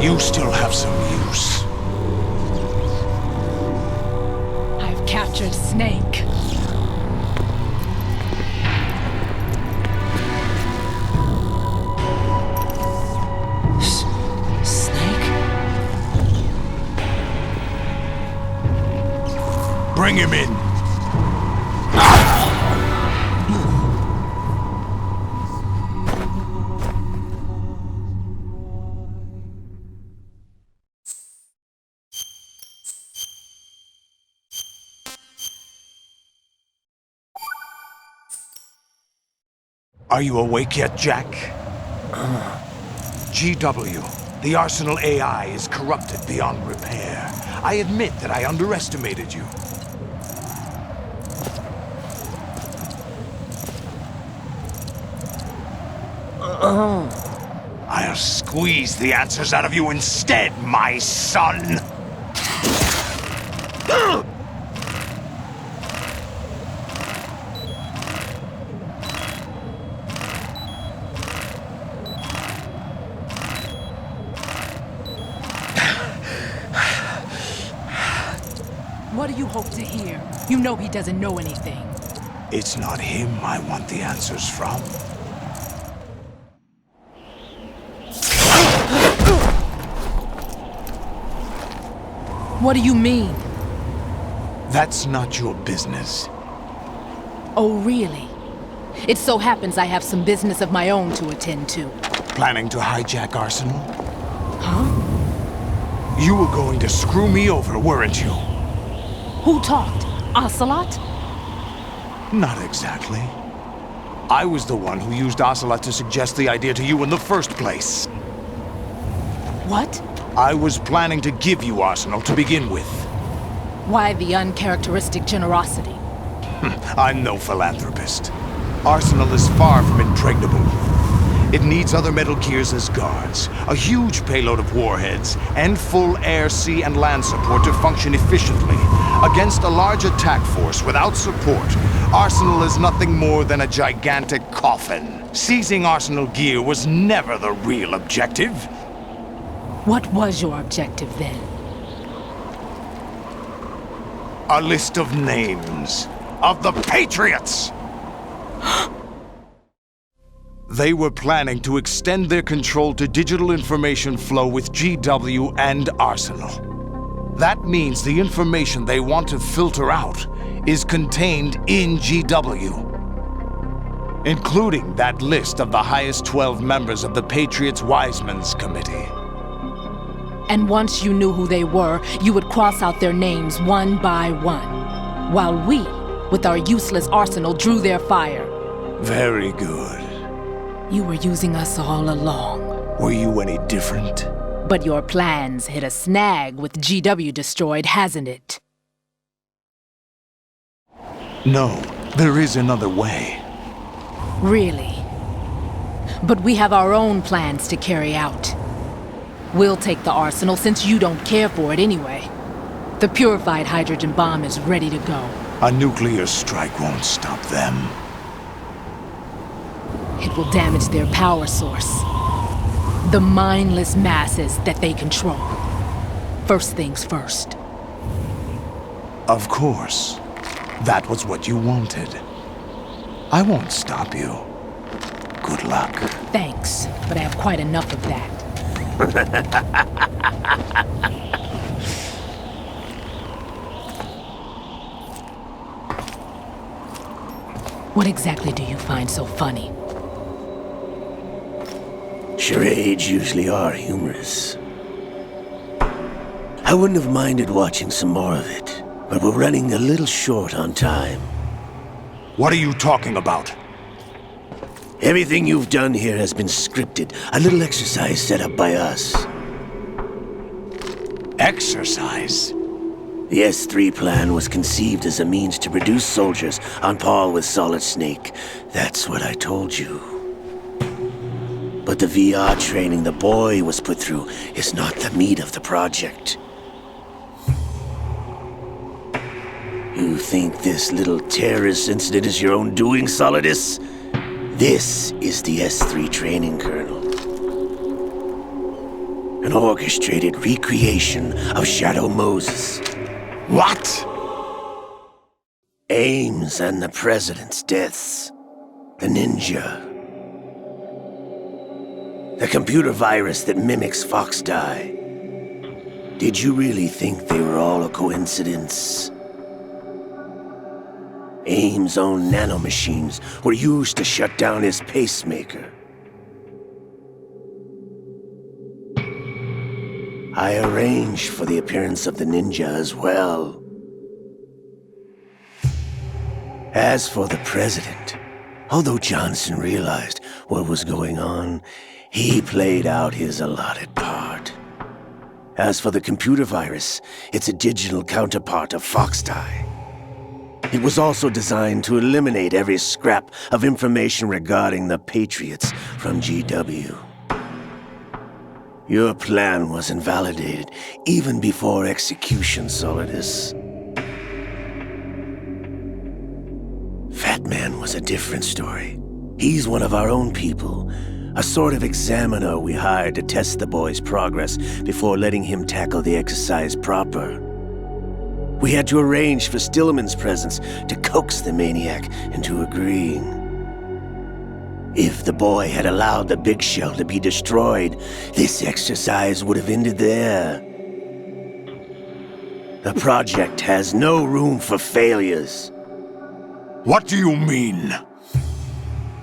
You still have some use. I've captured Snake. Snake? Bring him in. Are you awake yet, Jack? GW, the Arsenal AI is corrupted beyond repair. I admit that I underestimated you. I'll squeeze the answers out of you instead, my son! What do you hope to hear? You know he doesn't know anything. It's not him I want the answers from. What do you mean? That's not your business. Oh, really? It so happens I have some business of my own to attend to. Planning to hijack Arsenal? Huh? You were going to screw me over, weren't you? Who talked? Ocelot? Not exactly. I was the one who used Ocelot to suggest the idea to you in the first place. What? I was planning to give you Arsenal to begin with. Why the uncharacteristic generosity? I'm no philanthropist. Arsenal is far from impregnable. It needs other Metal Gears as guards, a huge payload of warheads, and full air, sea, and land support to function efficiently. Against a large attack force without support, Arsenal is nothing more than a gigantic coffin. Seizing Arsenal gear was never the real objective. What was your objective then? A list of names of the Patriots! They were planning to extend their control to digital information flow with GW and Arsenal. That means the information they want to filter out is contained in GW, including that list of the highest 12 members of the Patriots Wiseman's Committee. And once you knew who they were, you would cross out their names one by one, while we, with our useless arsenal, drew their fire. Very good. You were using us all along. Were you any different? But your plans hit a snag with GW destroyed, hasn't it? No, there is another way. Really? But we have our own plans to carry out. We'll take the arsenal since you don't care for it anyway. The purified hydrogen bomb is ready to go. A nuclear strike won't stop them. It will damage their power source. The mindless masses that they control. First things first. Of course. That was what you wanted. I won't stop you. Good luck. Thanks, but I have quite enough of that. What exactly do you find so funny? Charades usually are humorous. I wouldn't have minded watching some more of it, but we're running a little short on time. What are you talking about? Everything you've done here has been scripted, a little exercise set up by us. Exercise? The S3 plan was conceived as a means to produce soldiers on par with Solid Snake. That's what I told you. But the VR training the boy was put through is not the meat of the project. You think this little terrorist incident is your own doing, Solidus? This is the S3 training kernel. An orchestrated recreation of Shadow Moses. What? Ames and the President's deaths. The ninja. The computer virus that mimics Foxdie. Did you really think they were all a coincidence? Ames' own nanomachines were used to shut down his pacemaker. I arranged for the appearance of the ninja as well. As for the president, Although Johnson realized what was going on, he played out his allotted part. As for the computer virus, it's a digital counterpart of Foxtie. It was also designed to eliminate every scrap of information regarding the Patriots from GW. Your plan was invalidated even before execution, Solidus. Fat Man was a different story. He's one of our own people, a sort of examiner we hired to test the boy's progress before letting him tackle the exercise proper. We had to arrange for Stillman's presence to coax the maniac into agreeing. If the boy had allowed the big shell to be destroyed, this exercise would have ended there. The project has no room for failures. What do you mean?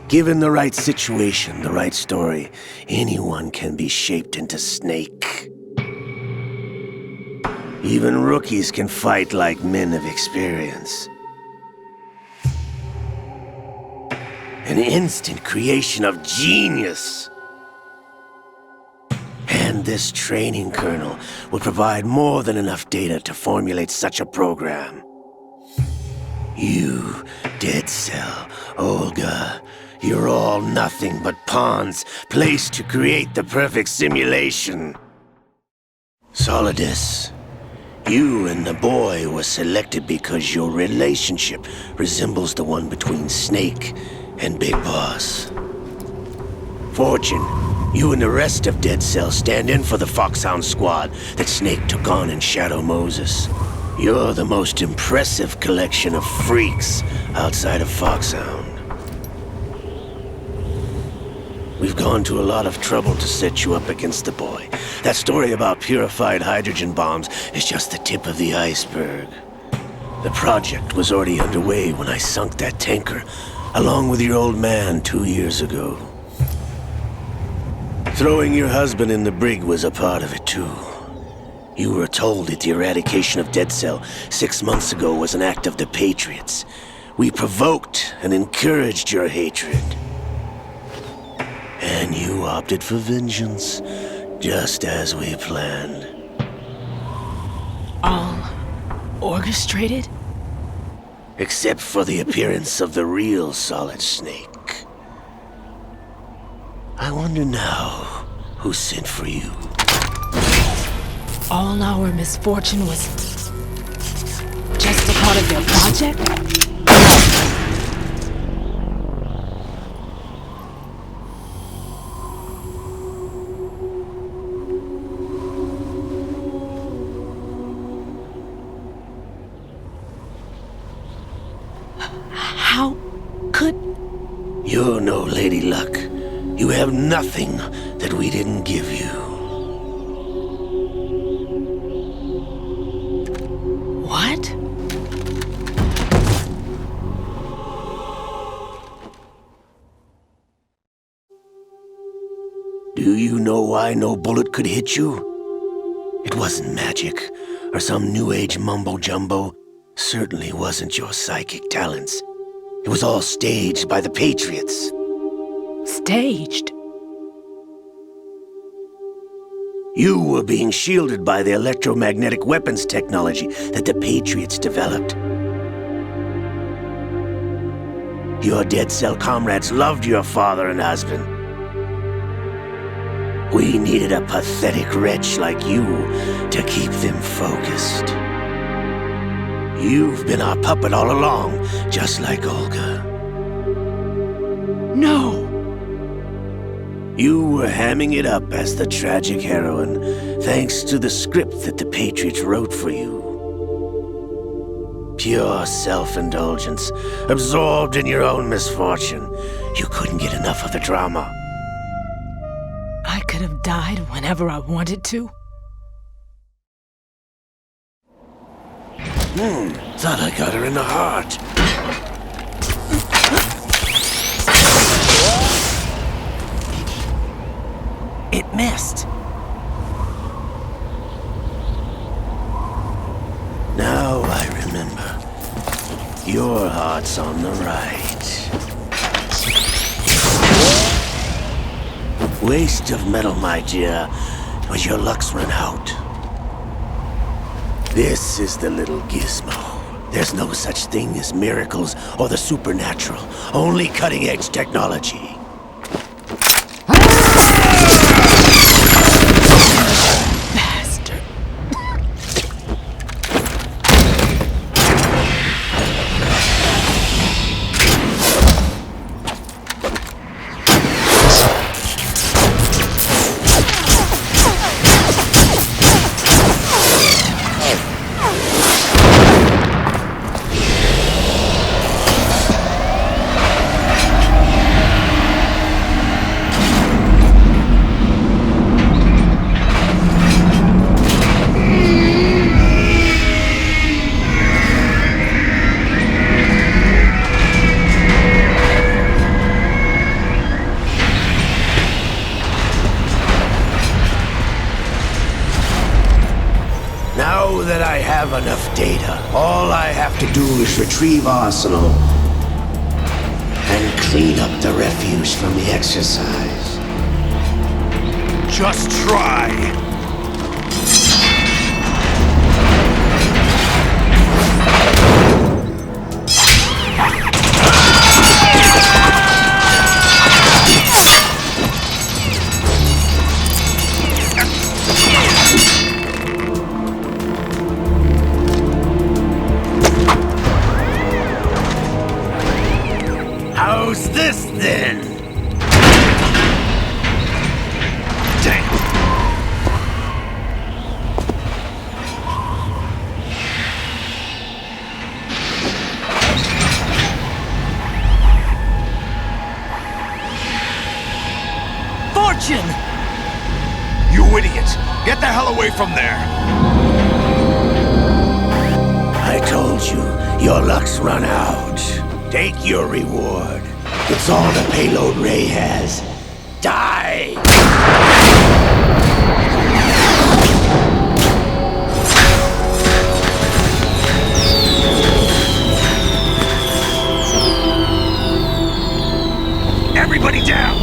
Given the right situation, the right story, anyone can be shaped into Snake. Even rookies can fight like men of experience. An instant creation of genius. And this training kernel will provide more than enough data to formulate such a program. You, Dead Cell, Olga, you're all nothing but pawns placed to create the perfect simulation. Solidus, you and the boy were selected because your relationship resembles the one between Snake and Big Boss. Fortune, you and the rest of Dead Cell stand in for the Foxhound squad that Snake took on in Shadow Moses. You're the most impressive collection of freaks outside of Foxhound. We've gone to a lot of trouble to set you up against the boy. That story about purified hydrogen bombs is just the tip of the iceberg. The project was already underway when I sunk that tanker, along with your old man 2 years ago. Throwing your husband in the brig was a part of it too. You were told that the eradication of Dead Cell 6 months ago was an act of the Patriots. We provoked and encouraged your hatred. And you opted for vengeance, just as we planned. All orchestrated? Except for the appearance of the real Solid Snake. I wonder now who sent for you. All our misfortune was just a part of their project? How could... You're no Lady Luck. You have nothing that we didn't give you. What? Do you know why no bullet could hit you? It wasn't magic, or some new age mumbo-jumbo. Certainly wasn't your psychic talents. It was all staged by the Patriots. Staged? You were being shielded by the electromagnetic weapons technology that the Patriots developed. Your Dead Cell comrades loved your father and husband. We needed a pathetic wretch like you to keep them focused. You've been our puppet all along, just like Olga. No! You were hamming it up as the tragic heroine, thanks to the script that the Patriots wrote for you. Pure self-indulgence, absorbed in your own misfortune. You couldn't get enough of the drama. I could have died whenever I wanted to. Thought I got her in the heart. It missed. Now I remember. Your heart's on the right. waste of metal, my dear, when your luck's run out. This is the little gizmo. There's no such thing as miracles or the supernatural, only cutting-edge technology. Bastard. Now that I have enough data, all I have to do is retrieve Arsenal and clean up the refuse from the exercise. Just try. How's this then? Damn. Fortune! You idiot! Get the hell away from there! I told you, your luck's run out. Take your reward. It's all the payload Ray has. Die! Everybody down!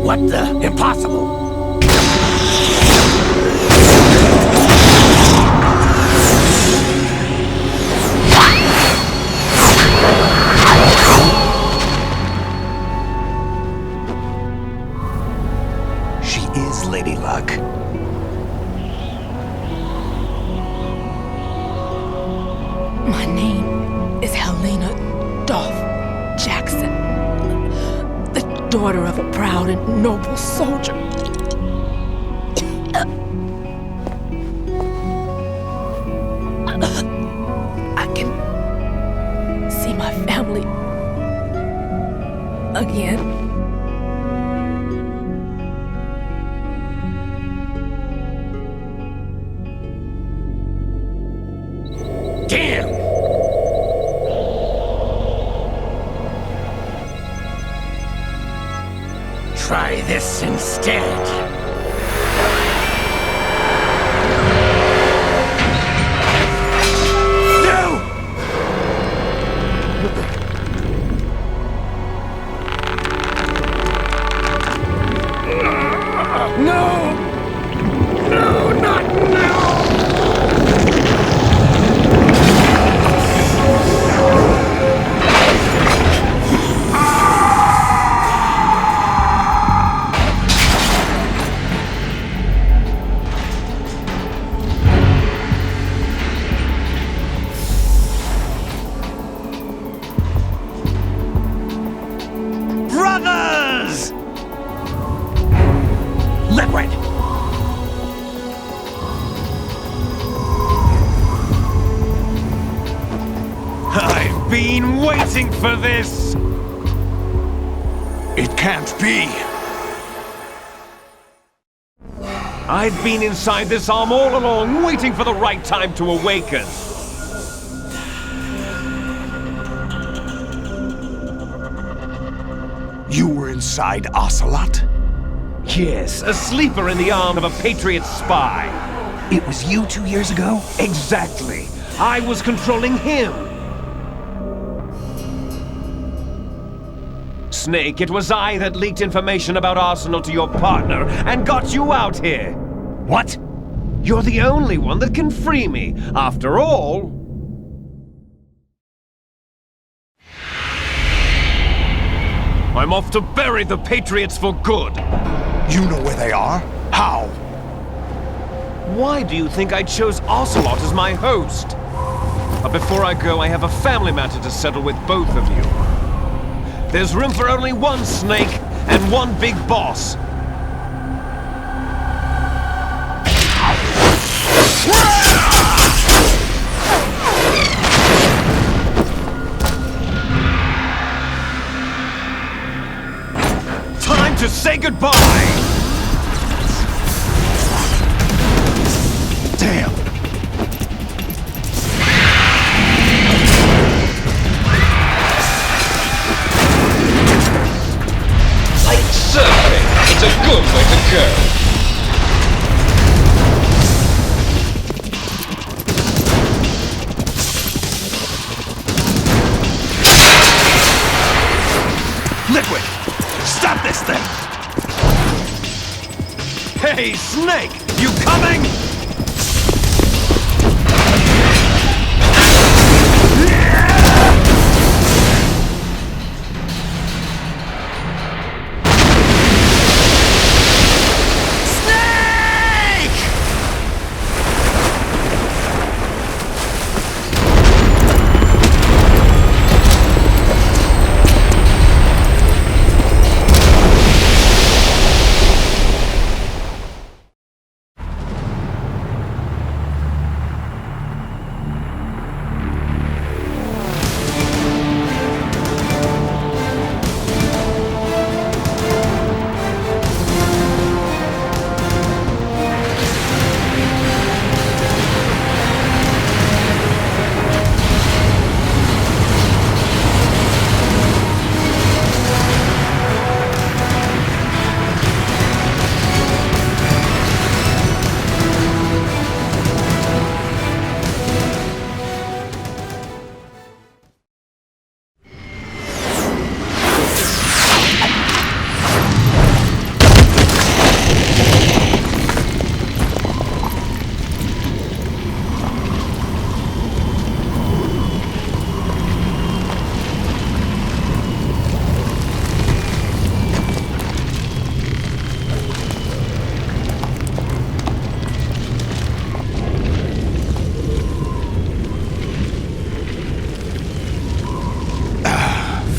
What the? Impossible! She is Lady Luck. My name is Helena Dolph Jackson, the daughter of a proud and noble soldier. I can see my family again. Damn! Try this instead. Brothers! Red. I've been waiting for this! It can't be. I've been inside this arm all along, waiting for the right time to awaken. You were inside Ocelot? Yes, a sleeper in the arm of a Patriot spy. It was you 2 years ago? Exactly. I was controlling him. Snake, it was I that leaked information about Arsenal to your partner and got you out here. What? You're the only one that can free me. After all... I'm off to bury the Patriots for good. You know where they are? How? Why do you think I chose Ocelot as my host? But before I go, I have a family matter to settle with both of you. There's room for only one Snake and one big boss. Time to say goodbye! Damn! Like surfing, it's a good way to go. Liquid! Stop this thing! Hey, Snake! You coming?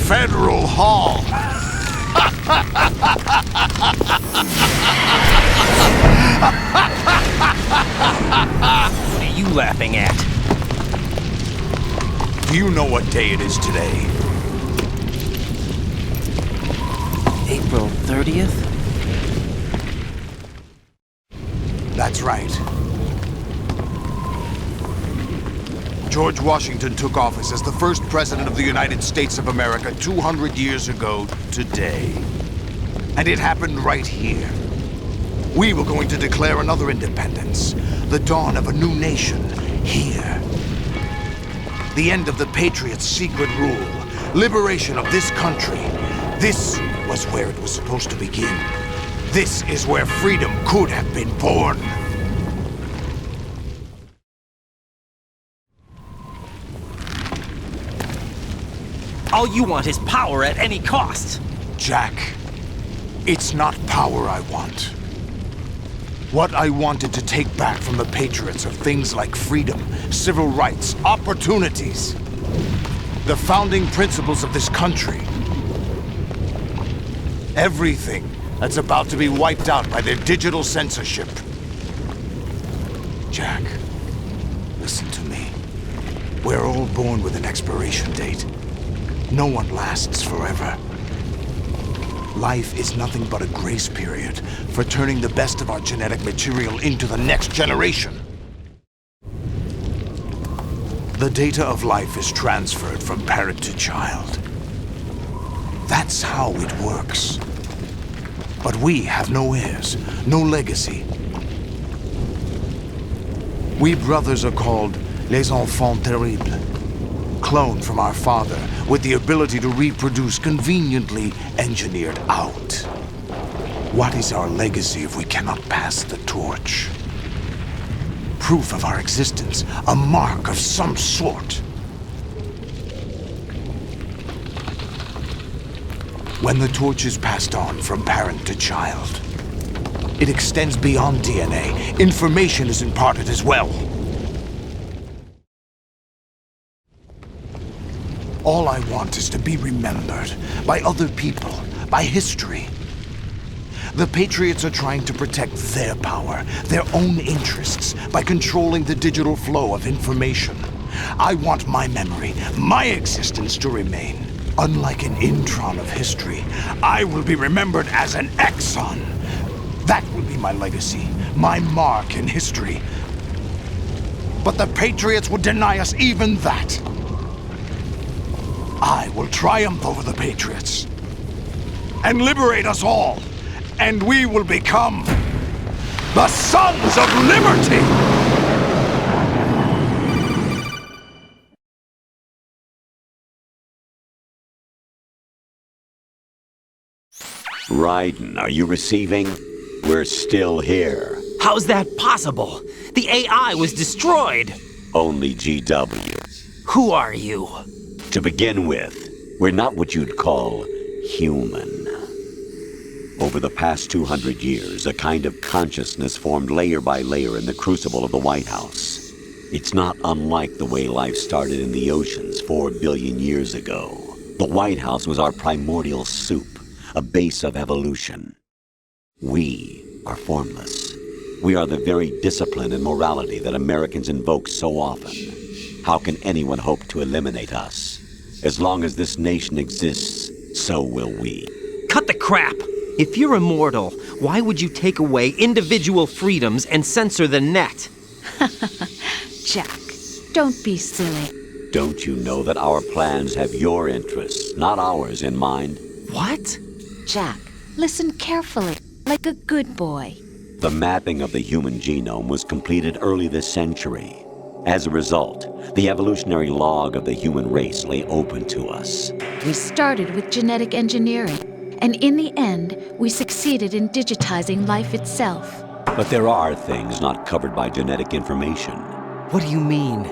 Federal Hall. What are you laughing at? Do you know what day it is today? April 30th? That's right. George Washington took office as the first president of the United States of America 200 years ago today. And it happened right here. We were going to declare another independence, the dawn of a new nation, here. The end of the Patriots' secret rule, liberation of this country. This was where it was supposed to begin. This is where freedom could have been born. All you want is power at any cost. Jack, it's not power I want. What I wanted to take back from the Patriots are things like freedom, civil rights, opportunities. The founding principles of this country. Everything that's about to be wiped out by their digital censorship. Jack, listen to me. We're all born with an expiration date. No one lasts forever. Life is nothing but a grace period for turning the best of our genetic material into the next generation. The data of life is transferred from parent to child. That's how it works. But we have no heirs, no legacy. We brothers are called les enfants terribles, cloned from our father with the ability to reproduce conveniently engineered out. What is our legacy if we cannot pass the torch? Proof of our existence, a mark of some sort. When the torch is passed on from parent to child, it extends beyond DNA. Information is imparted as well. All I want is to be remembered by other people, by history. The Patriots are trying to protect their power, their own interests, by controlling the digital flow of information. I want my memory, my existence to remain. Unlike an intron of history, I will be remembered as an exon. That will be my legacy, my mark in history. But the Patriots would deny us even that. I will triumph over the Patriots and liberate us all, and we will become the Sons of Liberty! Raiden, are you receiving? We're still here. How's that possible? The AI was destroyed! Only GW. Who are you? To begin with, we're not what you'd call human. Over the past 200 years, a kind of consciousness formed layer by layer in the crucible of the White House. It's not unlike the way life started in the oceans 4 billion years ago. The White House was our primordial soup, a base of evolution. We are formless. We are the very discipline and morality that Americans invoke so often. How can anyone hope to eliminate us? As long as this nation exists, so will we. Cut the crap! If you're immortal, why would you take away individual freedoms and censor the net? Jack, don't be silly. Don't you know that our plans have your interests, not ours, in mind? What? Jack, listen carefully, like a good boy. The mapping of the human genome was completed early this century. As a result, the evolutionary log of the human race lay open to us. We started with genetic engineering, and in the end, we succeeded in digitizing life itself. But there are things not covered by genetic information. What do you mean?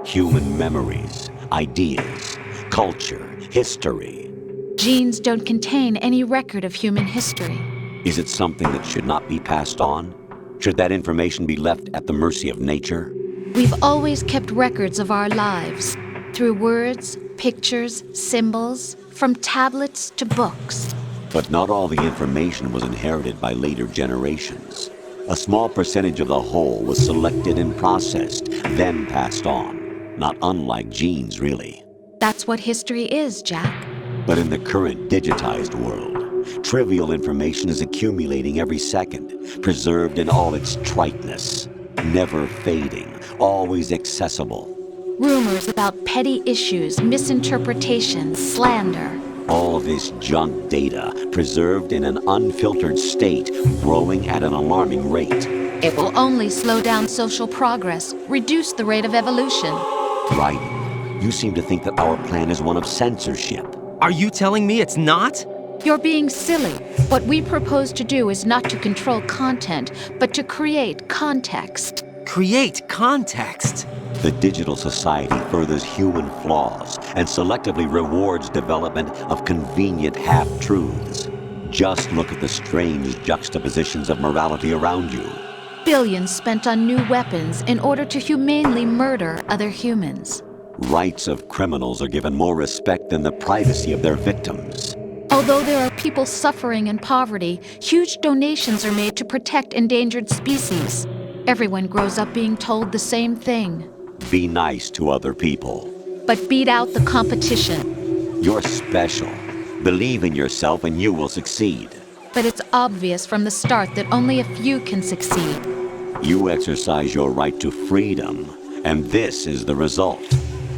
Human memories, ideas, culture, history. Genes don't contain any record of human history. Is it something that should not be passed on? Should that information be left at the mercy of nature? We've always kept records of our lives, through words, pictures, symbols, from tablets to books. But not all the information was inherited by later generations. A small percentage of the whole was selected and processed, then passed on. Not unlike genes, really. That's what history is, Jack. But in the current digitized world, trivial information is accumulating every second, preserved in all its triteness, never fading, always accessible. Rumors about petty issues, misinterpretations, slander. All this junk data, preserved in an unfiltered state, growing at an alarming rate. It will only slow down social progress, reduce the rate of evolution. Right. You seem to think that our plan is one of censorship. Are you telling me it's not? You're being silly. What we propose to do is not to control content, but to create context. Create context? The digital society furthers human flaws and selectively rewards development of convenient half-truths. Just look at the strange juxtapositions of morality around you. Billions spent on new weapons in order to humanely murder other humans. Rights of criminals are given more respect than the privacy of their victims. Although there are people suffering in poverty, huge donations are made to protect endangered species. Everyone grows up being told the same thing. Be nice to other people. But beat out the competition. You're special. Believe in yourself and you will succeed. But it's obvious from the start that only a few can succeed. You exercise your right to freedom, and this is the result.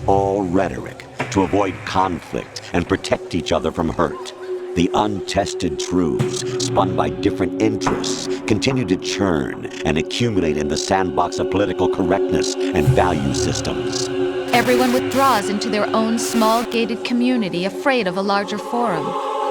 All rhetoric to avoid conflict and protect each other from hurt. The untested truths, spun by different interests, continue to churn and accumulate in the sandbox of political correctness and value systems. Everyone withdraws into their own small gated community, afraid of a larger forum.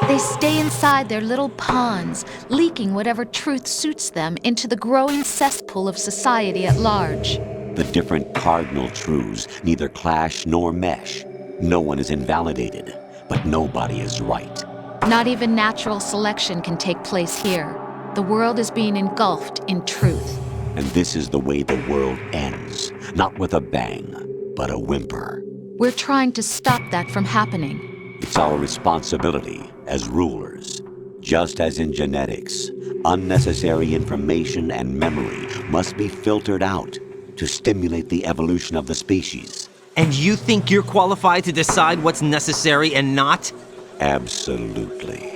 They stay inside their little ponds, leaking whatever truth suits them into the growing cesspool of society at large. The different cardinal truths neither clash nor mesh. No one is invalidated, but nobody is right. Not even natural selection can take place here. The world is being engulfed in truth. And this is the way the world ends, not with a bang, but a whimper. We're trying to stop that from happening. It's our responsibility as rulers. Just as in genetics, unnecessary information and memory must be filtered out to stimulate the evolution of the species. And you think you're qualified to decide what's necessary and not? Absolutely.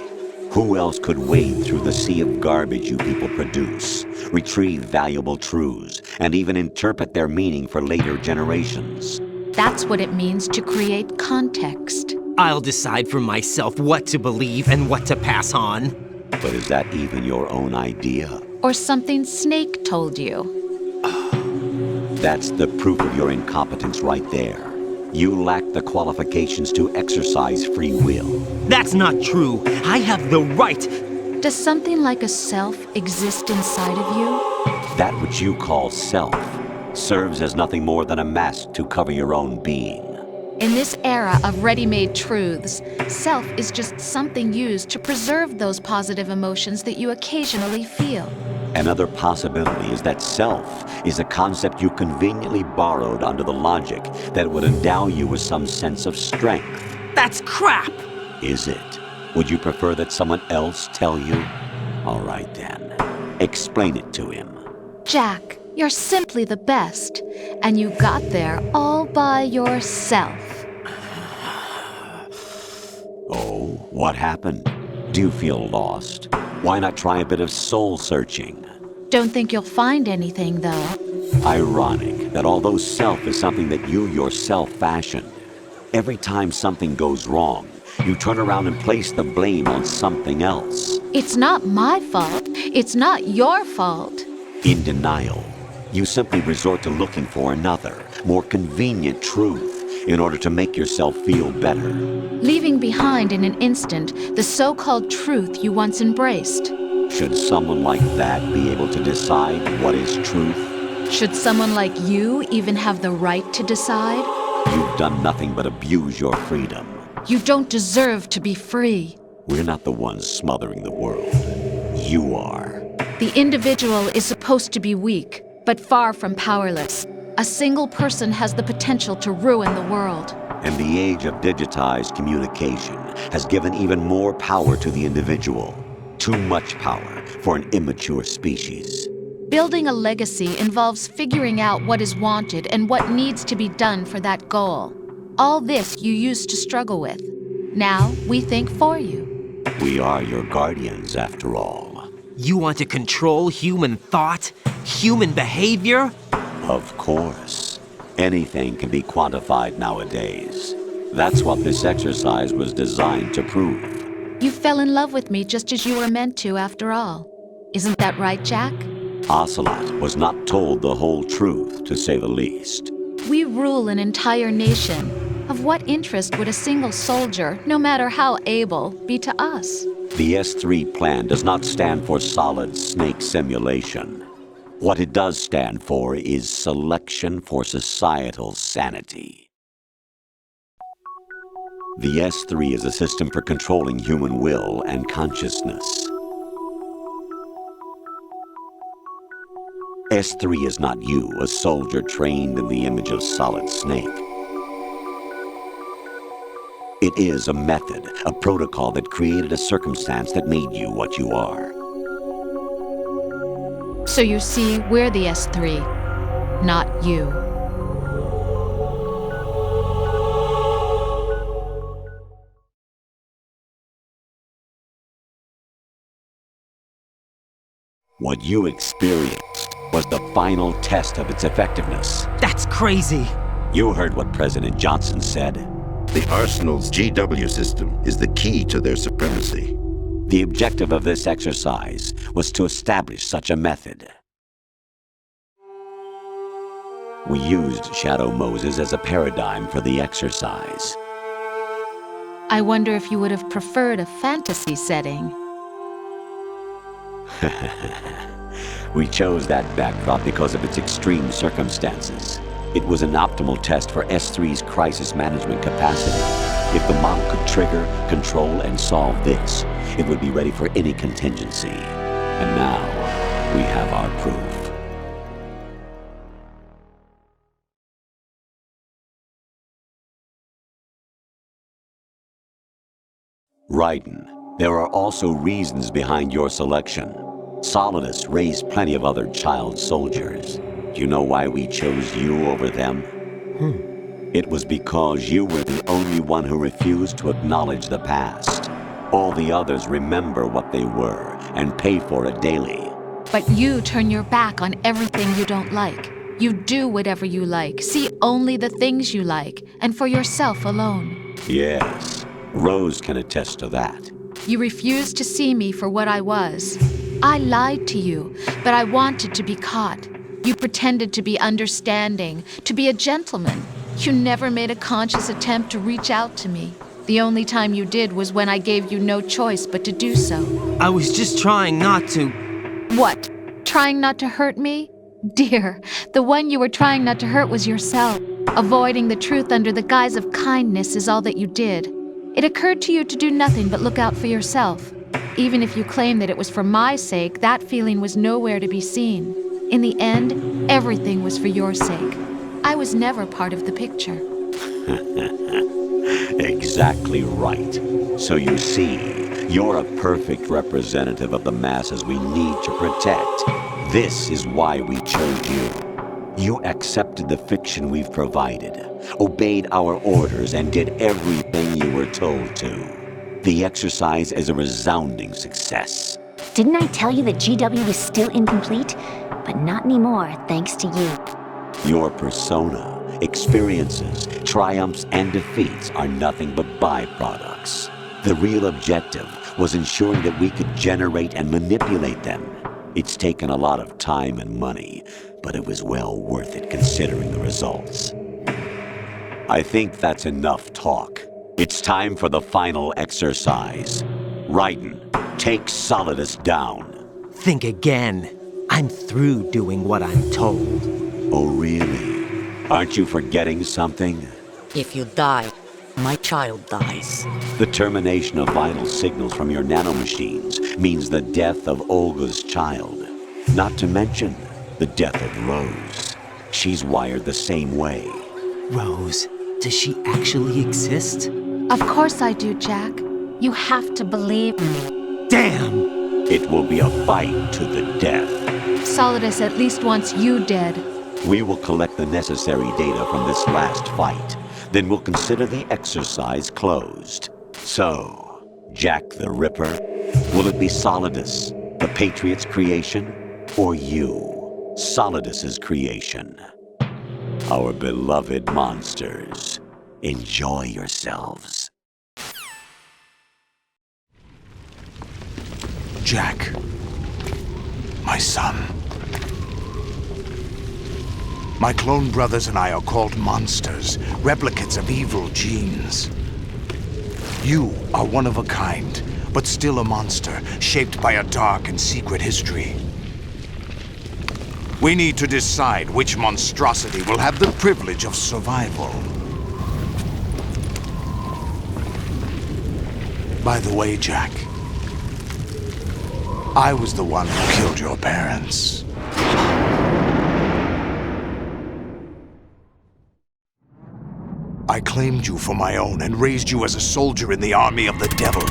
Who else could wade through the sea of garbage you people produce, retrieve valuable truths, and even interpret their meaning for later generations? That's what it means to create context. I'll decide for myself what to believe and what to pass on. But is that even your own idea? Or something Snake told you? That's the proof of your incompetence right there. You lack the qualifications to exercise free will. That's not true. I have the right. Does something like a self exist inside of you? That which you call self serves as nothing more than a mask to cover your own being. In this era of ready-made truths, self is just something used to preserve those positive emotions that you occasionally feel. Another possibility is that self is a concept you conveniently borrowed under the logic that would endow you with some sense of strength. That's crap! Is it? Would you prefer that someone else tell you? All right then. Explain it to him. Jack, you're simply the best, and you got there all by yourself. Oh, what happened? Do you feel lost? Why not try a bit of soul-searching? Don't think you'll find anything, though. Ironic that although self is something that you yourself fashioned, every time something goes wrong, you turn around and place the blame on something else. It's not my fault. It's not your fault. In denial, you simply resort to looking for another, more convenient truth in order to make yourself feel better. Leaving behind in an instant the so-called truth you once embraced. Should someone like that be able to decide what is truth? Should someone like you even have the right to decide? You've done nothing but abuse your freedom. You don't deserve to be free. We're not the ones smothering the world. You are. The individual is supposed to be weak, but far from powerless. A single person has the potential to ruin the world. And the age of digitized communication has given even more power to the individual. Too much power for an immature species. Building a legacy involves figuring out what is wanted and what needs to be done for that goal. All this you used to struggle with. Now we think for you. We are your guardians, after all. You want to control human thought? Human behavior? Of course. Anything can be quantified nowadays. That's what this exercise was designed to prove. You fell in love with me just as you were meant to, after all. Isn't that right, Jack? Ocelot was not told the whole truth, to say the least. We rule an entire nation. Of what interest would a single soldier, no matter how able, be to us? The S3 plan does not stand for solid snake simulation. What it does stand for is selection for societal sanity. The S3 is a system for controlling human will and consciousness. S3 is not you, a soldier trained in the image of Solid Snake. It is a method, a protocol that created a circumstance that made you what you are. So you see, we're the S3, not you. What you experienced was the final test of its effectiveness. That's crazy. You heard what President Johnson said. The Arsenal's GW system is the key to their supremacy. The objective of this exercise was to establish such a method. We used Shadow Moses as a paradigm for the exercise. I wonder if you would have preferred a fantasy setting. We chose that backdrop because of its extreme circumstances. It was an optimal test for S3's crisis management capacity. If the model could trigger, control, and solve this, it would be ready for any contingency. And now, we have our proof. Raiden, there are also reasons behind your selection. Solidus raised plenty of other child soldiers. Do you know why we chose you over them? It was because you were the only one who refused to acknowledge the past. All the others remember what they were and pay for it daily. But you turn your back on everything you don't like. You do whatever you like, see only the things you like, and for yourself alone. Yes, Rose can attest to that. You refused to see me for what I was. I lied to you, but I wanted to be caught. You pretended to be understanding, to be a gentleman. You never made a conscious attempt to reach out to me. The only time you did was when I gave you no choice but to do so. I was just trying not to. What? Trying not to hurt me? Dear, the one you were trying not to hurt was yourself. Avoiding the truth under the guise of kindness is all that you did. It occurred to you to do nothing but look out for yourself. Even if you claim that it was for my sake, that feeling was nowhere to be seen. In the end, everything was for your sake. I was never part of the picture. Exactly right. So you see, you're a perfect representative of the masses we need to protect. This is why we chose you. You accepted the fiction we've provided, obeyed our orders, and did everything you were told to. The exercise is a resounding success. Didn't I tell you that GW was still incomplete? But not anymore, thanks to you. Your persona, experiences, triumphs, and defeats are nothing but byproducts. The real objective was ensuring that we could generate and manipulate them. It's taken a lot of time and money, but it was well worth it considering the results. I think that's enough talk. It's time for the final exercise. Raiden, take Solidus down. Think again. I'm through doing what I'm told. Oh, really? Aren't you forgetting something? If you die, my child dies. The termination of vital signals from your nanomachines means the death of Olga's child. Not to mention the death of Rose. She's wired the same way. Rose, does she actually exist? Of course I do, Jack. You have to believe me. Damn! It will be a fight to the death. Solidus at least wants you dead. We will collect the necessary data from this last fight. Then we'll consider the exercise closed. So, Jack the Ripper, will it be Solidus, the Patriot's creation, or you, Solidus's creation? Our beloved monsters, enjoy yourselves. Jack, my son. My clone brothers and I are called monsters, replicates of evil genes. You are one of a kind, but still a monster, shaped by a dark and secret history. We need to decide which monstrosity will have the privilege of survival. By the way, Jack, I was the one who killed your parents. I claimed you for my own and raised you as a soldier in the army of the devil.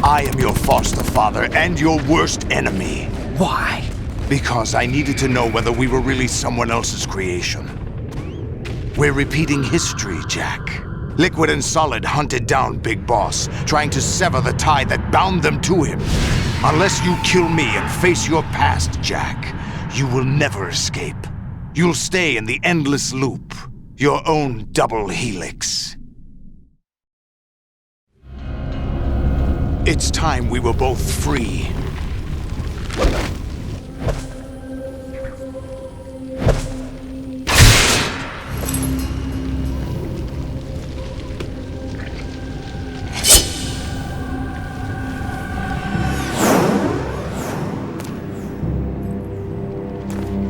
I am your foster father and your worst enemy. Why? Because I needed to know whether we were really someone else's creation. We're repeating history, Jack. Liquid and Solid hunted down Big Boss, trying to sever the tie that bound them to him. Unless you kill me and face your past, Jack, you will never escape. You'll stay in the endless loop, your own double helix. It's time we were both free.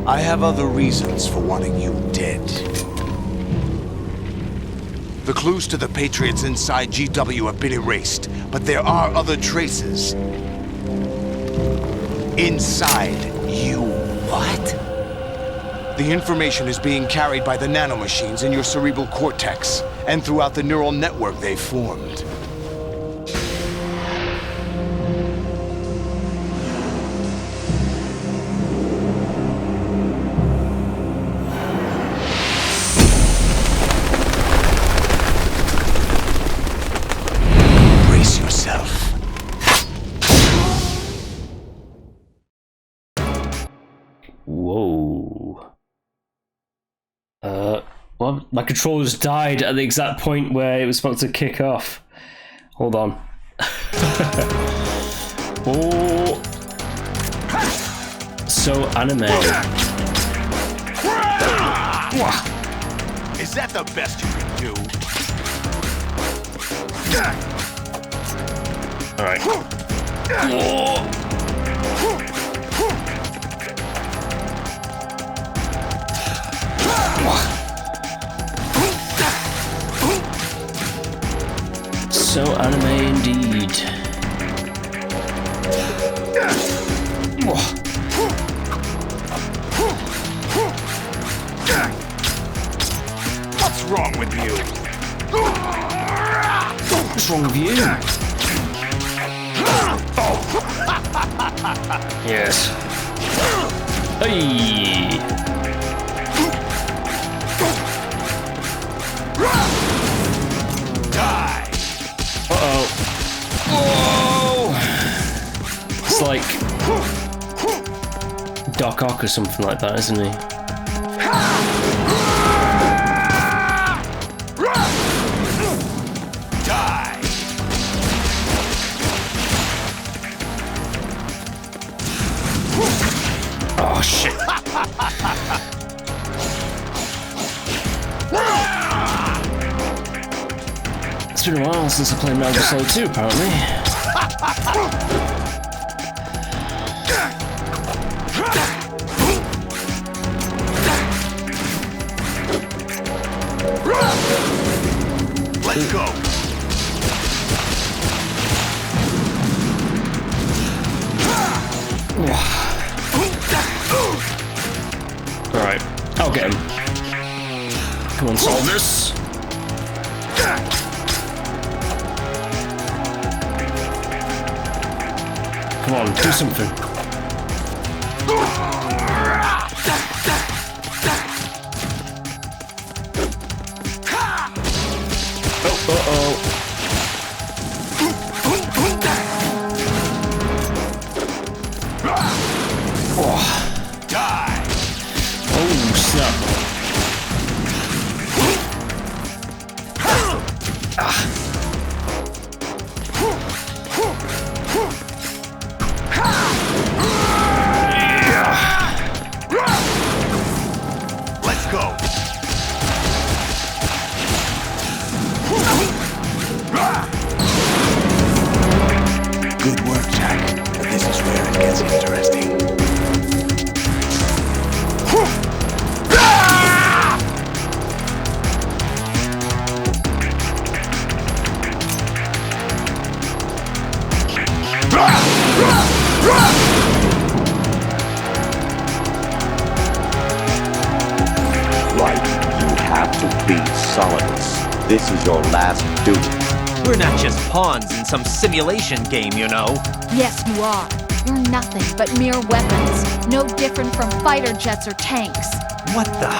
I have other reasons for wanting you dead. The clues to the Patriots inside GW have been erased, but there are other traces. Inside you. What? The information is being carried by the nanomachines in your cerebral cortex, and throughout the neural network they've formed. Whoa. Well, my controllers died at the exact point where it was supposed to kick off. Hold on. Oh. So anime. Is that the best you can do? Alright. So anime indeed. What's wrong with you? What's wrong with you? Yes. Hey. Die. Uh-oh. Whoa! It's like Doc Ock or something like that, isn't he? Die. Oh shit. It's been a while since I played Metal Gear Solid 2, apparently. Let's go. Alright, I'll get him. Come on, solve this. Come on, do something. Oh, uh-oh. Oh. Die. Oh, snap. Let's go. Good work, Jack. But this is where it gets interesting. Right, you have to beat Solidus. This is your last duty. We're not just pawns in some simulation game, you know. Yes, you are. You're nothing but mere weapons. No different from fighter jets or tanks. What the?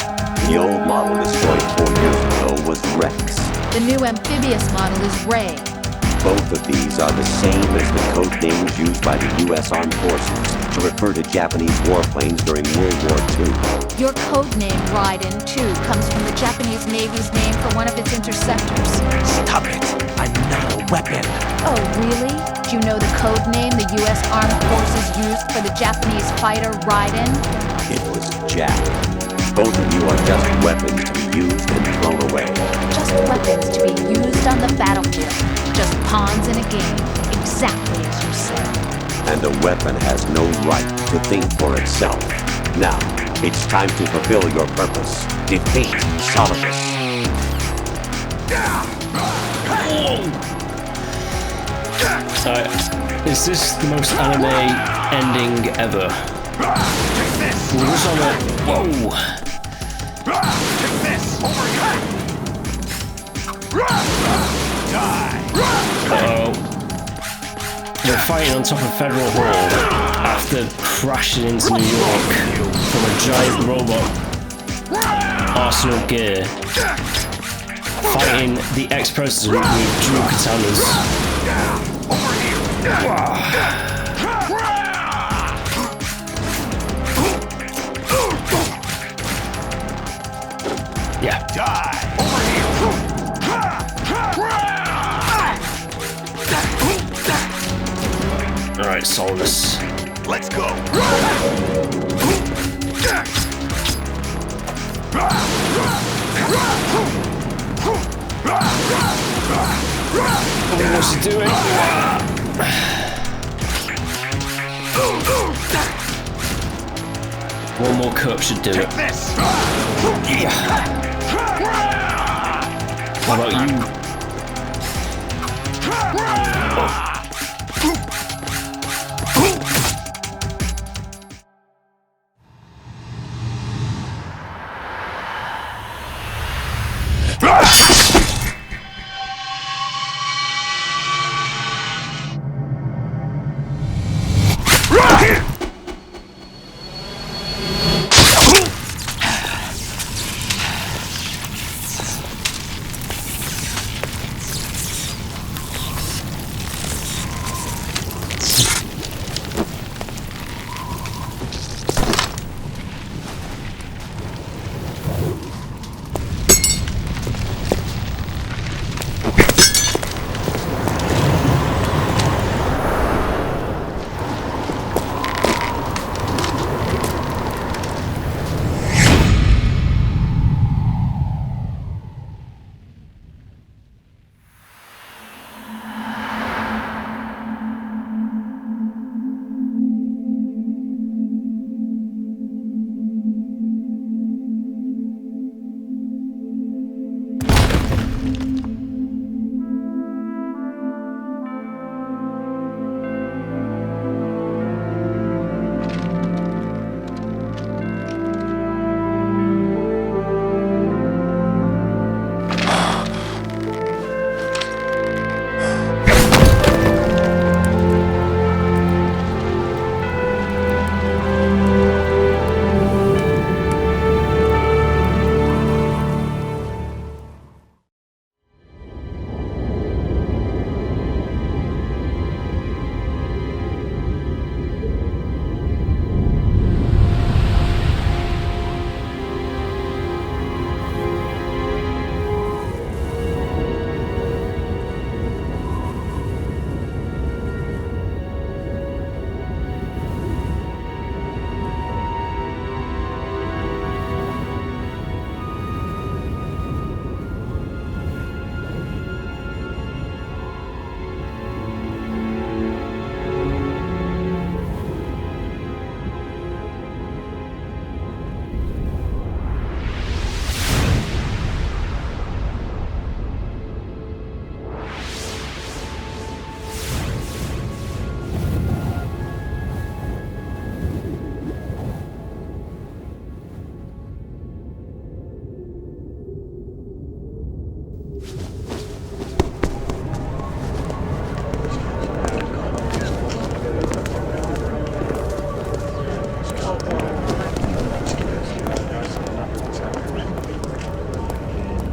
The old model destroyed 4 years ago was Rex. The new amphibious model is Ray. Both of these are the same as the code names used by the U.S. Armed Forces to refer to Japanese warplanes during World War II. Your codename, Raiden, too, comes from the Japanese Navy's name for one of its interceptors. Stop it! I'm not a weapon. Oh, really? Do you know the code name the U.S. Armed Forces used for the Japanese fighter Raiden? It was Jack. Both of you are just weapons to be used and thrown away. Just weapons to be used on the battlefield. Just pawns in a game, exactly as you said. And a weapon has no right to think for itself. Now, it's time to fulfill your purpose. Defeat Solidus. So, is this the most anime ending ever? We're just on a... Whoa! Uh-oh. They're fighting on top of Federal Hall after crashing into New York from a giant robot arsenal gear. Fighting the ex-president with dual katanas. Yeah. Alright, Solidus. Let's go. What's he doing? One more cup should do it. How about you?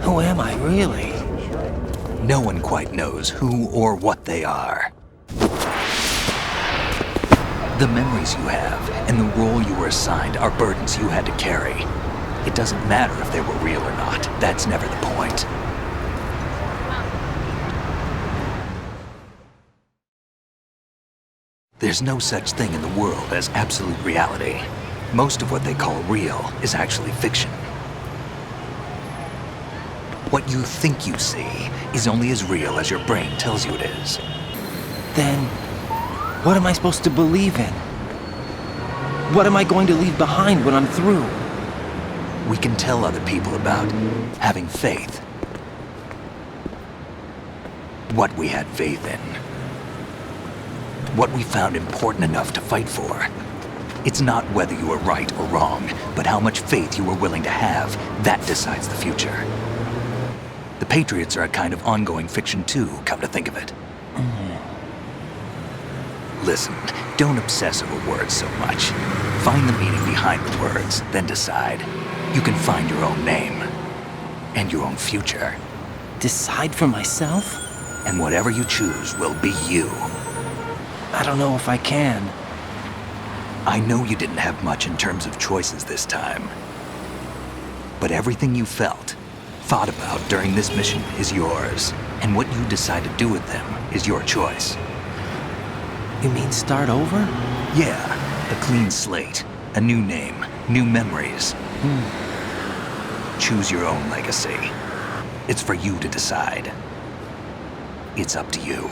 Who am I, really? No one quite knows who or what they are. The memories you have and the role you were assigned are burdens you had to carry. It doesn't matter if they were real or not. That's never the point. There's no such thing in the world as absolute reality. Most of what they call real is actually fiction. What you think you see is only as real as your brain tells you it is. Then, what am I supposed to believe in? What am I going to leave behind when I'm through? We can tell other people about having faith. What we had faith in. What we found important enough to fight for. It's not whether you were right or wrong, but how much faith you were willing to have. That decides the future. The Patriots are a kind of ongoing fiction too, come to think of it. Listen, don't obsess over words so much. Find the meaning behind the words, then decide. You can find your own name. And your own future. Decide for myself? And whatever you choose will be you. I don't know if I can. I know you didn't have much in terms of choices this time. But everything you felt, thought about during this mission is yours. And what you decide to do with them is your choice. You mean start over? Yeah, a clean slate, a new name, new memories. Choose your own legacy. It's for you to decide. It's up to you.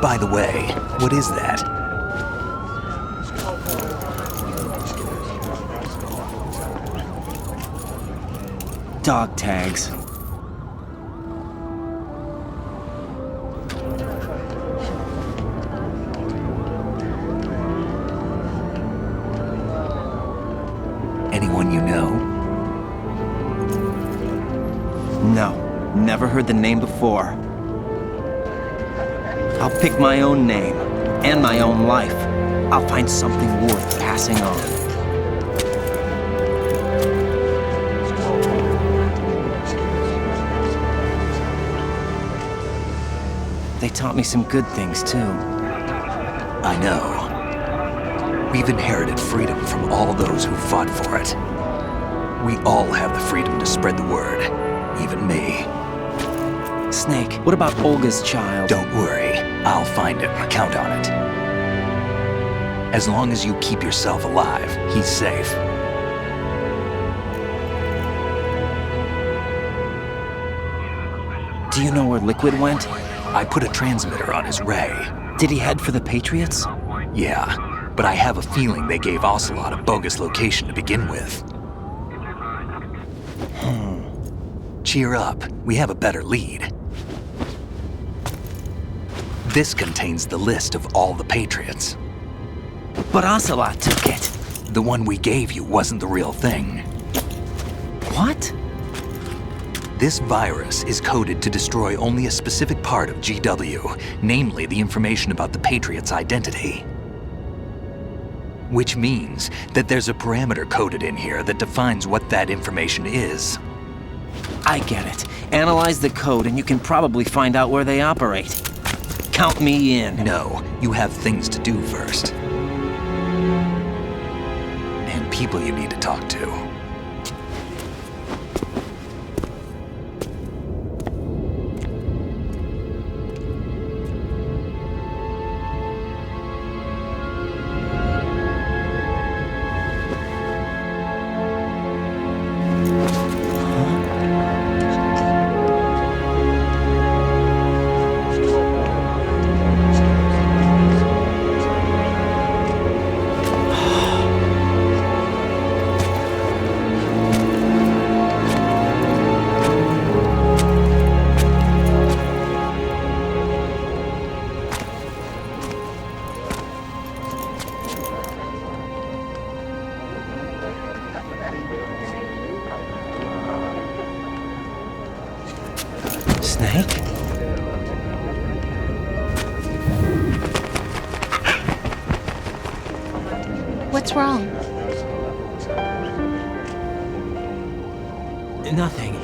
By the way, what is that? Dog tags. Anyone you know? No, never heard the name before. I'll pick my own name, and my own life. I'll find something worth passing on. They taught me some good things, too. I know. We've inherited freedom from all those who fought for it. We all have the freedom to spread the word, even me. Snake, what about Olga's child? Don't worry, I'll find him, count on it. As long as you keep yourself alive, he's safe. Do you know where Liquid went? I put a transmitter on his ray. Did he head for the Patriots? Yeah, but I have a feeling they gave Ocelot a bogus location to begin with. Cheer up, we have a better lead. This contains the list of all the Patriots. But Ocelot took it. The one we gave you wasn't the real thing. What? This virus is coded to destroy only a specific part of GW, namely the information about the Patriots' identity. Which means that there's a parameter coded in here that defines what that information is. I get it. Analyze the code and you can probably find out where they operate. Count me in. No, you have things to do first. And people you need to talk to. Snake? What's wrong? Nothing.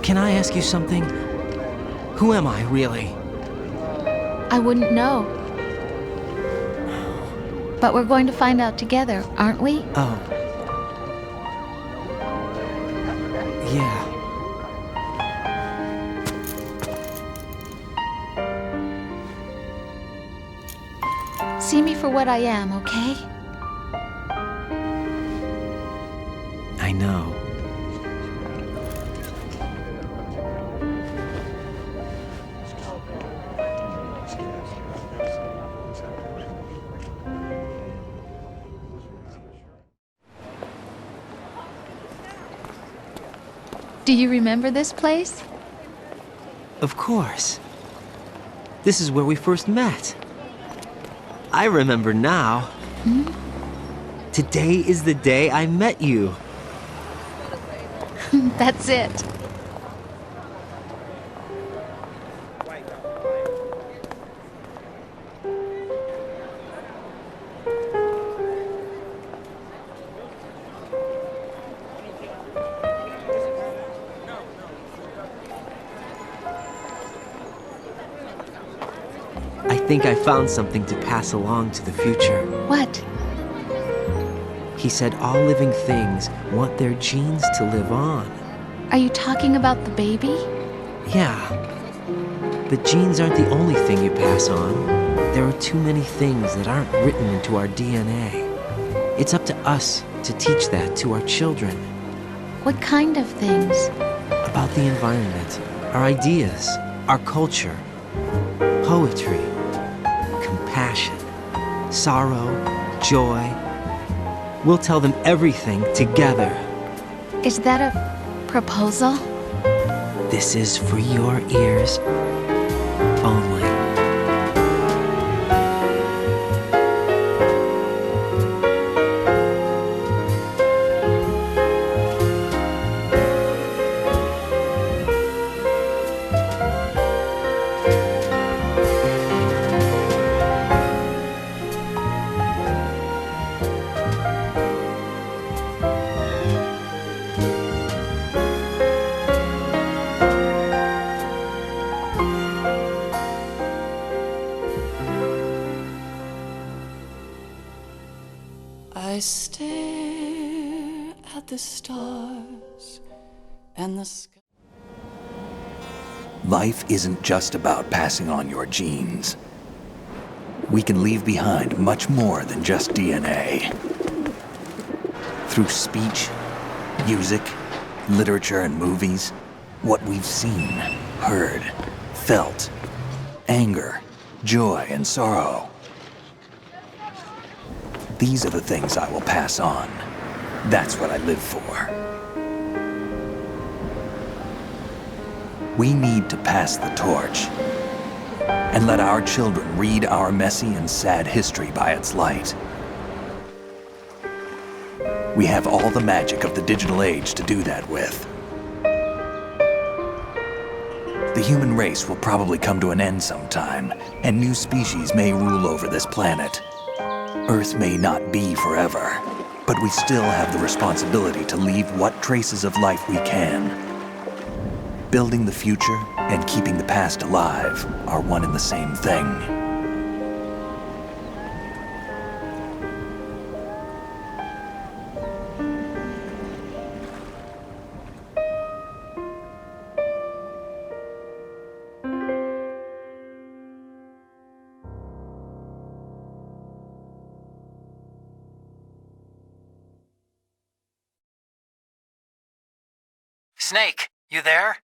Can I ask you something? Who am I, really? I wouldn't know. But we're going to find out together, aren't we? Oh. Yeah. see me for what I am, okay? I know. Do you remember this place? Of course. This is where we first met. I remember now. Hmm? Today is the day I met you. That's it. I think I found something to pass along to the future. What? He said all living things want their genes to live on. Are you talking about the baby? Yeah. But genes aren't the only thing you pass on. There are too many things that aren't written into our DNA. It's up to us to teach that to our children. What kind of things? About the environment, our ideas, our culture, poetry, compassion, sorrow, joy. We'll tell them everything together. Is that a proposal? This is for your ears only. I stare at the stars and the sky. Life isn't just about passing on your genes. We can leave behind much more than just DNA. Through speech, music, literature, and movies, what we've seen, heard, felt, anger, joy, and sorrow. These are the things I will pass on. That's what I live for. We need to pass the torch and let our children read our messy and sad history by its light. We have all the magic of the digital age to do that with. The human race will probably come to an end sometime, and new species may rule over this planet. Earth may not be forever, but we still have the responsibility to leave what traces of life we can. Building the future and keeping the past alive are one and the same thing. Snake, you there?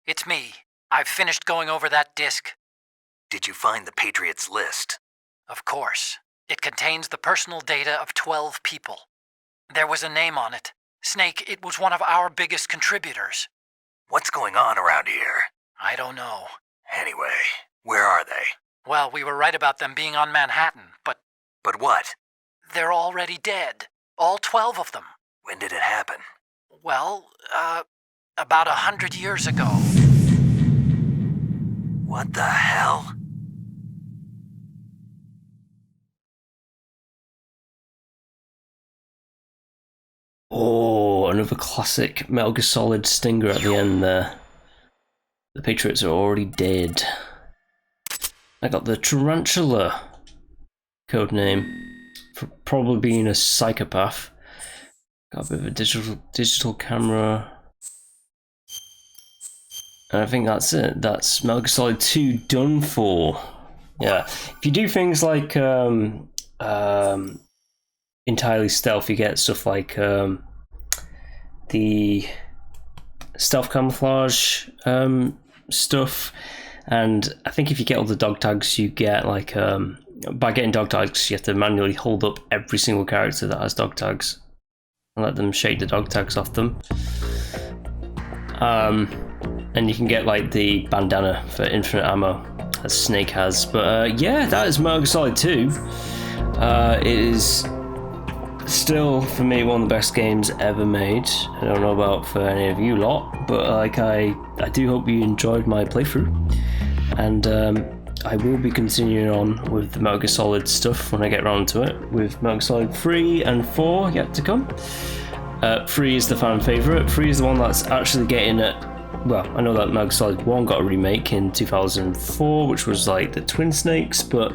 It's me. I've finished going over that disk. Did you find the Patriots list? Of course. It contains the personal data of 12 people. There was a name on it. Snake, it was one of our biggest contributors. What's going on around here? I don't know. Anyway, where are they? Well, we were right about them being on Manhattan, but... But what? They're already dead. All 12 of them. When did it happen? Well, about 100 years ago. What the hell? Oh, another classic Metal Gear Solid stinger at the end there. The Patriots are already dead. I got the Tarantula codename for probably being a psychopath. Got a bit of a digital camera. And I think that's it. That's Metal Gear Solid 2 done for. Yeah. If you do things like entirely stealth, you get stuff like the stealth camouflage stuff, and I think if you get all the dog tags, you get like by getting dog tags, you have to manually hold up every single character that has dog tags and let them shake the dog tags off them. And you can get like the bandana for infinite ammo as Snake has. But yeah, that is Metal Gear Solid 2. It is still, for me, one of the best games ever made. I don't know about for any of you lot, but like I do hope you enjoyed my playthrough. And I will be continuing on with the Metal Gear Solid stuff when I get around to it, with Metal Gear Solid 3 and 4 yet to come. 3 is the fan favourite. 3 is the one that's actually getting it. Well, I know that Metal Gear Solid 1 got a remake in 2004, which was like the Twin Snakes, but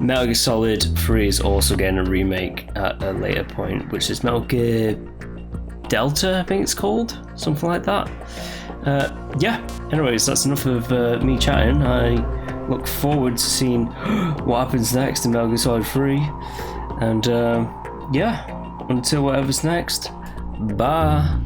Metal Gear Solid 3 is also getting a remake at a later point, which is Metal Gear Delta, I think it's called, something like that. Yeah, anyways, that's enough of me chatting. I look forward to seeing what happens next in Metal Gear Solid 3. And yeah, until whatever's next, bye.